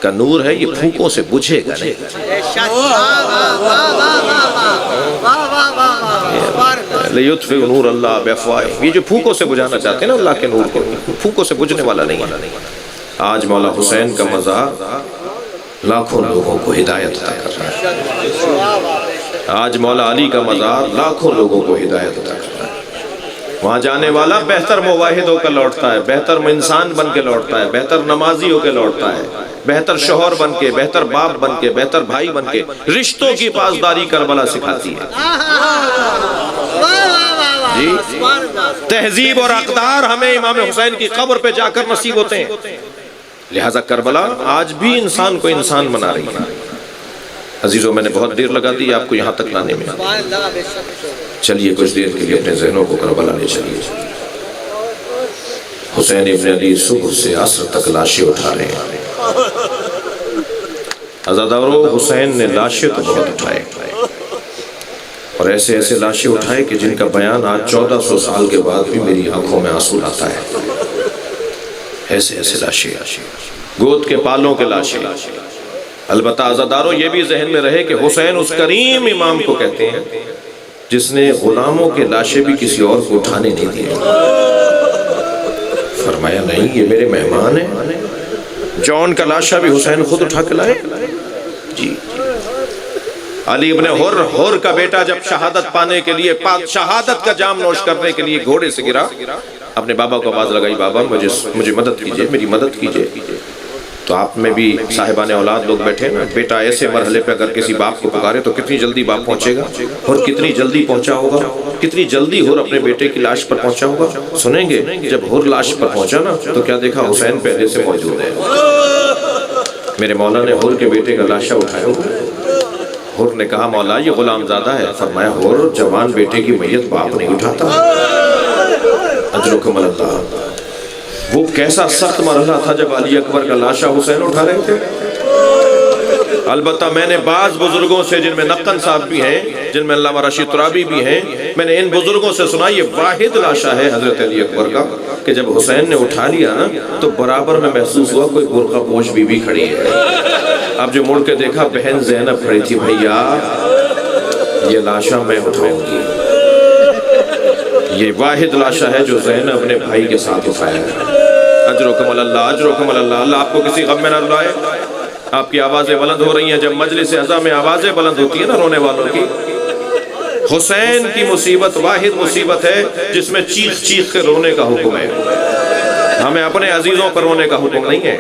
کا نور ہے، یہ پھونکوں سے بجھے گا نہیں۔ لِيُطْفِئَ نُورَ اللَّهِ بِأَفْوَاهِهِمْ، یہ جو پھونکوں سے بجھانا چاہتے ہیں نا اللہ کے نور کو، پھونکوں سے بجھنے والا نہیں ہے۔ آج مولا حسین کا مزار لاکھوں لوگوں کو ہدایت عطا کر رہا ہے، آج مولا علی کا مزار لاکھوں لوگوں کو ہدایت عطا کر رہا ہے۔ وہاں جانے والا بہتر موحد ہو کے لوٹتا ہے، بہتر انسان بن کے لوٹتا ہے، بہتر نمازی ہو کے لوٹتا ہے، بہتر شوہر بن کے، بہتر باپ بن کے، بہتر بھائی بن کے۔ رشتوں کی پاسداری کربلا سکھاتی ہے جی۔ تہذیب اور اقدار ہمیں امام حسین کی قبر پہ جا کر نصیب ہوتے ہیں، لہٰذا کربلا آج بھی انسان کو انسان بنا رہی ہے۔ عزیزوں، میں نے بہت دیر لگا دی آپ کو یہاں تک لانے میں، چلیے کچھ دیر کے لیے اپنے ذہنوں کو کربلا لے چلیے۔ حسین ابن علی صبح سے عصر تک لاشیں اٹھا رہے ہیں۔ عزادارو، حسین نے لاشیں تو بہت اٹھائے، اور ایسے ایسے لاشیں اٹھائے کہ جن کا بیان آج 1400 سال کے بعد بھی میری آنکھوں میں آنسو آتا ہے۔ ایسے ایسے لاشیں، گود کے پالوں کے لاشیں۔ البتہ عزادارو، یہ بھی ذہن میں رہے کہ حسین اس کریم امام کو کہتے ہیں جس نے غلاموں کے لاشیں بھی کسی اور کو اٹھانے نہیں دیے۔ فرمایا نہیں، یہ میرے مہمان ہیں۔ جون کا لاشا بھی حسین خود اٹھا کے لائے جی۔ علی ابن حر کا بیٹا جب شہادت پانے کے لیے، شہادت کا جام نوش کرنے کے لیے گھوڑے سے گرا، اپنے بابا کو آواز لگائی، بابا مجھے مدد کیجئے، میری مدد کیجئے۔ تو آپ میں بھی صاحبان اولاد لوگ بیٹھے نا، بیٹا ایسے مرحلے پہ اگر کسی باپ کو پکارے تو کتنی جلدی باپ پہنچے گا، اور کتنی جلدی پہنچا ہوگا، کتنی جلدی حر اپنے بیٹے کی لاش پر پہنچا ہوگا۔ سنیں گے جب حر لاش پر پہنچا نا تو کیا دیکھا، حسین پہلے سے موجود ہے۔ میرے مولا نے حر کے بیٹے کا لاشا اٹھایا ہوا۔ حر نے کہا، مولا یہ غلام زادہ ہے۔ فرمایا، حر جوان بیٹے کی میت باپ نہیں اٹھاتا۔ اجرکم اللہ۔ وہ کیسا سخت مرحلہ تھا جب علی اکبر کا لاشا حسین اٹھا رہے تھے۔ البتہ میں نے بعض بزرگوں سے، جن میں نقن صاحب بھی ہیں، جن میں علامہ رشید ترابی بھی ہیں، میں نے ان بزرگوں سے سنا یہ واحد لاشا ہے حضرت علی اکبر کا کہ جب حسین نے اٹھا لیا نا تو برابر میں محسوس ہوا کوئی برقع پوش بی بی کھڑی ہے۔ اب جو مڑ کے دیکھا، بہن زینب کھڑی تھی۔ بھیا یہ لاشا میں اٹھاؤں گی۔ یہ واحد لاشا ہے جو زینب اپنے بھائی کے ساتھ اٹھایا ہے۔ اجرکم اللہ، اجرکم اللہ۔ اللہ آپ کو کسی غم میں نہ رلائے۔ آپ کی آوازیں بلند ہو رہی ہیں، جب مجلس عزا میں آوازیں بلند ہوتی ہیں نا رونے والوں کی۔ حسین کی مصیبت واحد مصیبت ہے جس میں چیخ چیخ کے رونے کا حکم ہے۔ ہمیں اپنے عزیزوں پر رونے کا حکم نہیں ہے،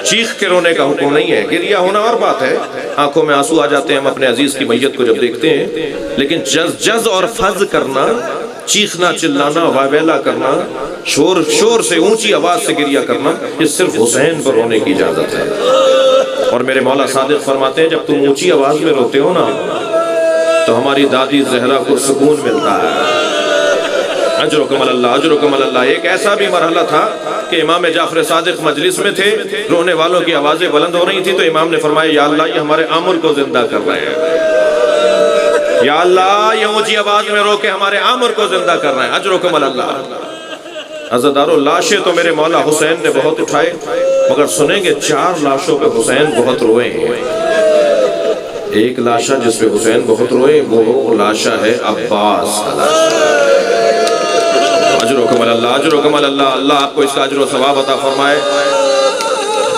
چیخ کے رونے کا حکم نہیں ہے۔ گریہ ہونا اور بات ہے، آنکھوں میں آنسو آ جاتے ہیں ہم اپنے عزیز کی میت کو جب دیکھتے ہیں، لیکن جز اور فض کرنا، چیخنا چلانا، واویلا کرنا، شور سے اونچی آواز سے گریہ کرنا، یہ صرف حسین پر رونے کی اجازت ہے۔ اور میرے مولا صادق فرماتے ہیں جب تم اونچی آواز میں روتے ہو نا تو ہماری دادی زہرا کو سکون ملتا ہے۔ اجرکم اللہ، اجرکم اللہ۔ ایک ایسا بھی مرحلہ تھا کہ امام جعفر صادق مجلس میں تھے، رونے والوں کی آوازیں بلند ہو رہی تھی تو امام نے فرمایا، یا اللہ یہ ہمارے عامر کو زندہ کر رہے ہیں، یا اللہ یہ اونچی آواز میں رو کے ہمارے عامر کو زندہ کر رہے ہیں۔ اجرکم اللہ۔ عزادارو، لاشیں تو میرے مولا حسین نے بہت اٹھائے، مگر سنیں گے 4 لاشوں پہ حسین بہت روئے ہیں۔ ایک لاشا جس پہ حسین بہت روئے وہ لاشا ہے عباس کا لاشا۔ اجرکم اللہ، اجرکم اللہ۔ اللہ آپ کو اس کا اجر و ثواب عطا فرمائے۔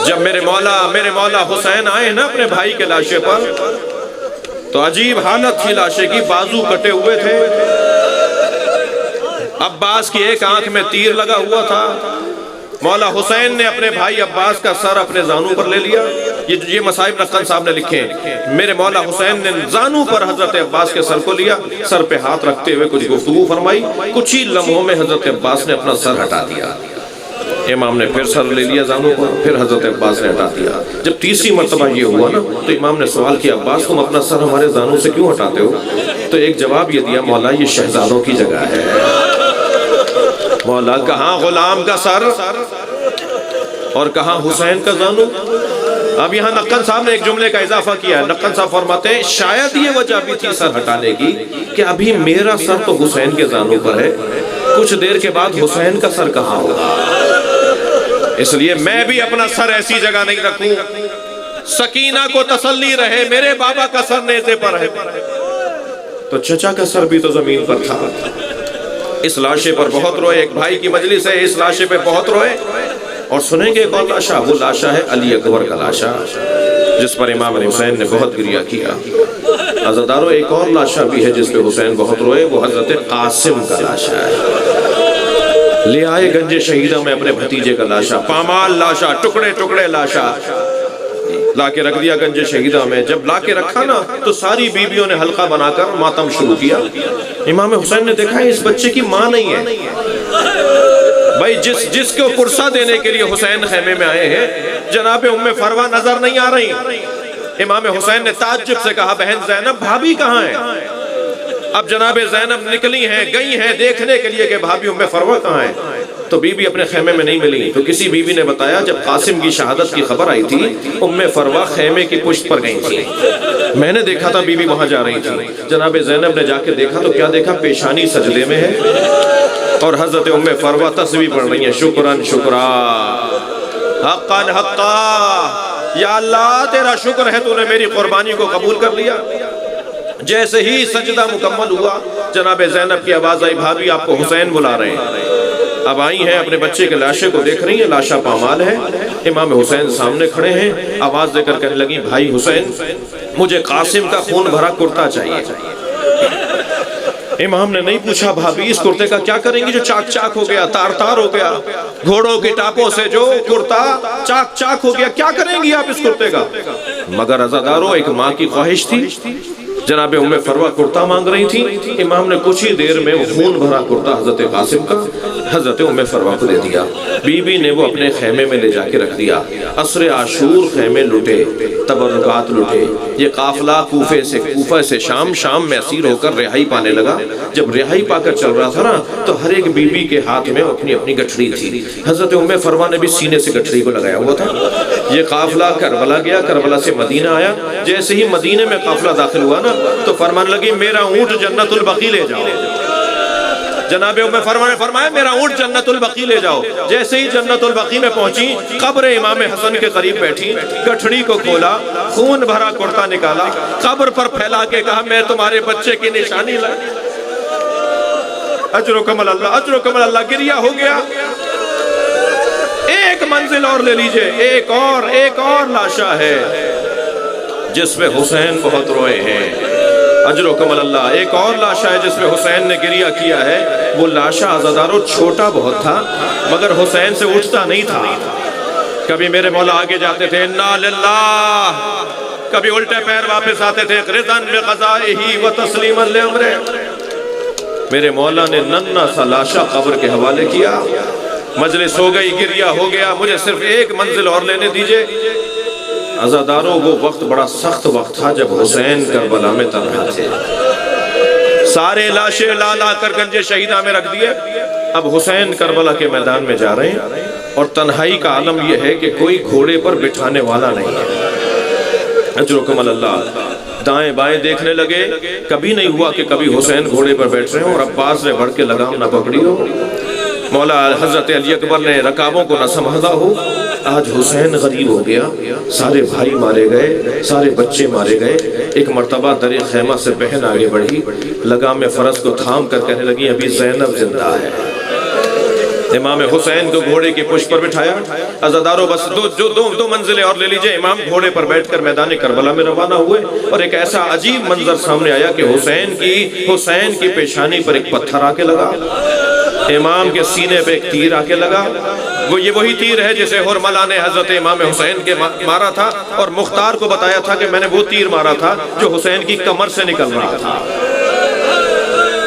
جب میرے مولا حسین آئے نا اپنے بھائی کے لاشے پر تو عجیب حالت تھی لاشے کی، بازو کٹے ہوئے تھے، عباس کی ایک آنکھ میں تیر لگا ہوا تھا۔ مولا حسین نے اپنے بھائی عباس کا سر اپنے زانوں پر لے لیا۔ یہ مصائب نقن صاحب نے لکھے ہیں۔ میرے مولا حسین نے زانوں پر حضرت عباس کے سر کو لیا، سر پہ ہاتھ رکھتے ہوئے کچھ گفتگو فرمائی، کچھ ہی لمحوں میں حضرت عباس نے اپنا سر ہٹا دیا۔ امام نے پھر سر لے لیا زانوں پر، پھر حضرت عباس نے ہٹا دیا۔ جب تیسری مرتبہ یہ ہوا نا تو امام نے سوال کیا، عباس تم اپنا سر ہمارے زانوں سے کیوں ہٹاتے ہو؟ تو ایک جواب یہ دیا، مولا یہ شہزادوں کی جگہ ہے۔ مولا کہاں غلام کا سر؟ اور کہاں حسین کا زانو؟ اب یہاں نقل صاحب نے ایک جملے کا اضافہ کیا ہے. نقل صاحب فرماتے ہیں شاید یہ وجہ بھی تھی سر ہٹانے کی کہ ابھی میرا سر تو حسین کے زانو پر ہے، کچھ دیر کے بعد حسین کا سر کہاں ہوگا، اس لیے میں بھی اپنا سر ایسی جگہ نہیں رکھوں. سکینہ کو تسلی رہے میرے بابا کا سر نیزے پر ہے، تو چچا کا سر بھی تو زمین پر تھا. اس لاشے پر بہت روئے، ایک بھائی کی مجلس ہے، اس لاشے پہ بہت روئے. اور سنیں گے ایک اور لاشا، وہ لاشا ہے علی اکبر کا لاشا جس پر امام حسین نے بہت گریہ کیا. عزادارو ایک اور لاشا بھی ہے جس پہ حسین بہت روئے، وہ حضرت قاسم کا لاشا ہے. لے آئے گنج شہیدہ میں اپنے بھتیجے کا لاشا، پامال لاشا، ٹکڑے ٹکڑے لاشا لا کے رکھ دیا گنج شہیدہ میں. جب لا کے رکھا نا تو ساری بیویوں نے حلقہ بنا کر ماتم شروع کیا. امام حسین نے دیکھا اس بچے کی ماں نہیں ہے. بھائی جس کو پرسہ دینے کے لیے حسین خیمے میں آئے ہیں جناب ام فروہ نظر نہیں آ رہی. امام حسین نے تعجب سے کہا بہن زینب بھابی کہاں ہے؟ اب جناب زینب نکلی ہیں، گئی ہیں دیکھنے کے لیے کہ بھابی ام فروہ کہاں ہے. تو بی بی اپنے خیمے میں نہیں ملی. تو کسی بی بی نے بتایا جب قاسم کی شہادت کی خبر آئی تھی ام فروہ خیمے کی پشت پر گئی تھی. میں نے دیکھا تھا بی بی وہاں جا رہی تھی. جناب زینب نے جا کے دیکھا تو کیا دیکھا؟ پیشانی سجدے میں ہے اور حضرت ام فروہ تسبیح پڑھ رہی ہیں، شکرن شکرا حقاً حقا، یا اللہ تیرا شکر ہے تو نے میری قربانی کو قبول کر لیا. جیسے ہی سجدہ مکمل ہوا جناب زینب کی آواز آئی بھابی آپ کو حسین بلا رہے ہیں. اب آئی ہیں اپنے بچے کے لاشے کو دیکھ رہی ہیں، لاشا پامال ہے. امام حسین سامنے کھڑے ہیں، آواز دے کر کہنے لگی بھائی حسین مجھے قاسم کا خون بھرا کرتا چاہیے. امام نے نہیں پوچھا بھابی اس کرتے کا کیا کریں گی جو چاک چاک ہو گیا، تار تار ہو گیا، گھوڑوں کی ٹاپوں سے جو کرتا چاک چاک ہو گیا، کیا کریں گی آپ اس کرتے کا؟ مگر عزادارو ایک ماں کی خواہش تھی. جناب ام فروہ کرتا مانگ رہی تھی. امام نے کچھ ہی دیر میں خون بھرا کرتا حضرت قاسم کا حضرت ام فروہ کو دے دیا. بی بی نے وہ اپنے خیمے میں لے جا کے رکھ دیا. عصر عاشور خیمے لٹے، تبرکات لٹے. یہ قافلہ کوفہ سے شام میں اسیر ہو کر رہائی پانے لگا. جب رہائی پا کر چل رہا تھا نا تو ہر ایک بی بی کے ہاتھ میں اپنی اپنی گٹھڑی تھی. حضرت ام فروہ نے بھی سینے سے گٹھڑی کو لگایا ہوا تھا. یہ قافلہ کربلا گیا، کربلا سے مدینہ آیا. جیسے ہی مدینہ میں قافلہ داخل ہوا نا تو فرمان لگی میرا اونٹ جنت البقیع لے جاؤ. جناب ام فروہ نے فرمایا میرا اونٹ جنت البقیع لے جاؤ. جیسے ہی جنت البقیع میں پہنچی قبر امام حسن کے قریب بیٹھی، گٹھڑی کو کھولا، خون بھرا کرتا نکالا، قبر پر پھیلا کے کہا میں تمہارے بچے کی نشانی لائی. اجرکم اللہ، اجرکم اللہ. گریہ ہو گیا. ایک منزل اور لے لیجئے، ایک اور لاشا ہے جس میں حسین بہت روئے ہیں. اجرکم اللہ. ایک اور لاشا ہے جس میں حسین نے گریہ کیا ہے. وہ لاشا عزادارو چھوٹا بہت تھا مگر حسین سے اٹھتا نہیں تھا. کبھی میرے مولا آگے جاتے تھے انا للہ، کبھی الٹے پیر واپس آتے تھے رضاً بقضائہ و تسلیما لامرہ. میرے مولا نے ننھا سا لاشا قبر کے حوالے کیا. مجلس ہو گئی، گریہ ہو گیا. مجھے صرف ایک منزل اور لینے دیجئے. عزادارو وہ وقت بڑا سخت وقت تھا جب حسین کربلا میں تنہا تھے. سارے لاشیں لا کر گنج شہیدہ میں رکھ دیے. اب حسین کربلا کے میدان میں جا رہے ہیں اور تنہائی کا عالم یہ ہے کہ کوئی گھوڑے پر بٹھانے والا نہیں ہے. اجرکم اللہ. دائیں بائیں دیکھنے لگے، کبھی نہیں ہوا کہ کبھی حسین گھوڑے پر بیٹھ رہے ہیں اور عباس نے بڑھ کے لگام نہ پکڑی ہو، مولا حضرت علی اکبر نے رکابوں کو نہ سنبھالا ہو. آج حسین غریب ہو گیا، سارے بھائی مارے گئے، سارے بچے مارے گئے. ایک مرتبہ در خیمہ سے بہن آگے بڑھی، لگام فرس کو تھام کر کہنے لگی ابھی زینب زندہ ہے. امام حسین کو گھوڑے کی پشت پر بٹھایا. عزادارو بس دو منزلیں اور لے لیجئے. امام گھوڑے پر بیٹھ کر میدان کربلا میں روانہ ہوئے اور ایک ایسا عجیب منظر سامنے آیا کہ حسین کی پیشانی پر ایک پتھر آ کے لگا، امام کے سینے پہ ایک تیر آ کے لگا. یہ وہی تیر ہے جسے حرملہ نے حضرت امام حسین کے مارا تھا اور مختار کو بتایا تھا کہ میں نے وہ تیر مارا تھا جو حسین کی کمر سے نکل رہا تھا.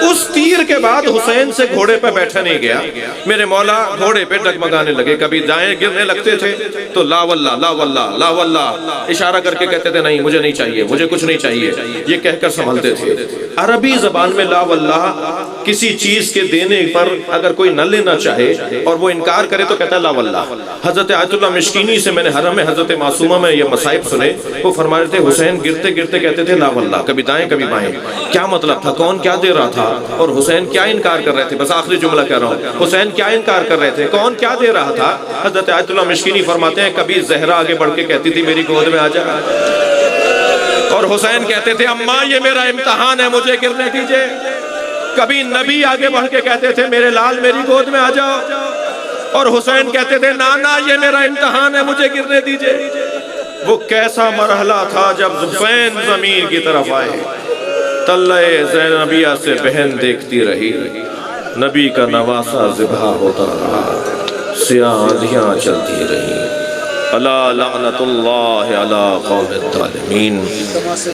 اس تیر کے بعد حسین سے گھوڑے پہ بیٹھا نہیں گیا. میرے مولا گھوڑے پہ ڈگمگانے لگے، کبھی دائیں گرنے لگتے تھے تو لا واللہ لا واللہ لا واللہ اشارہ کر کے کہتے تھے نہیں مجھے نہیں چاہیے، مجھے کچھ نہیں چاہیے، یہ کہہ کر سنبھلتے تھے. عربی زبان میں لا واللہ کسی چیز کے دینے پر اگر کوئی نہ لینا چاہے اور وہ انکار کرے تو کہتا ہے لا واللہ۔ حضرت آیت اللہ مشکینی سے میں نے حرم حضرت معصومہ میں یہ مصائب سنے، وہ فرما رہے تھے حسین گرتے گرتے کہتے تھے لا واللہ، کبھی دائیں کبھی بائیں۔ کیا مطلب تھا؟ کون کیا دے رہا تھا اور حسین کیا انکار کر رہے تھے؟ بس آخری جملہ کہہ رہا ہوں، حسین کیا انکار کر رہے تھے، کون کیا دے رہا تھا؟ حضرت آیت اللہ مشکینی فرماتے ہیں کبھی زہرا آگے بڑھ کے کہتی تھی میری گود میں آ جا، اور حسین کہتے تھے اماں یہ میرا امتحان ہے مجھے گرنے دیجئے۔ کبھی نبی آگے بڑھ کے کہتے تھے میرے لال میری گود میں آ جاؤ، اور حسین کہتے تھے نانا یہ میرا امتحان ہے مجھے گرنے دیجئے۔ وہ کیسا مرحلہ تھا جب زفین زمین کی طرف آئے، طلع زینبیہ سے بہن دیکھتی رہی، نبی کا نواسہ ذبح ہوتا رہا، سیاہ آندھیاں چلتی رہی۔ الا لعنت اللہ علی قوم الظالمین۔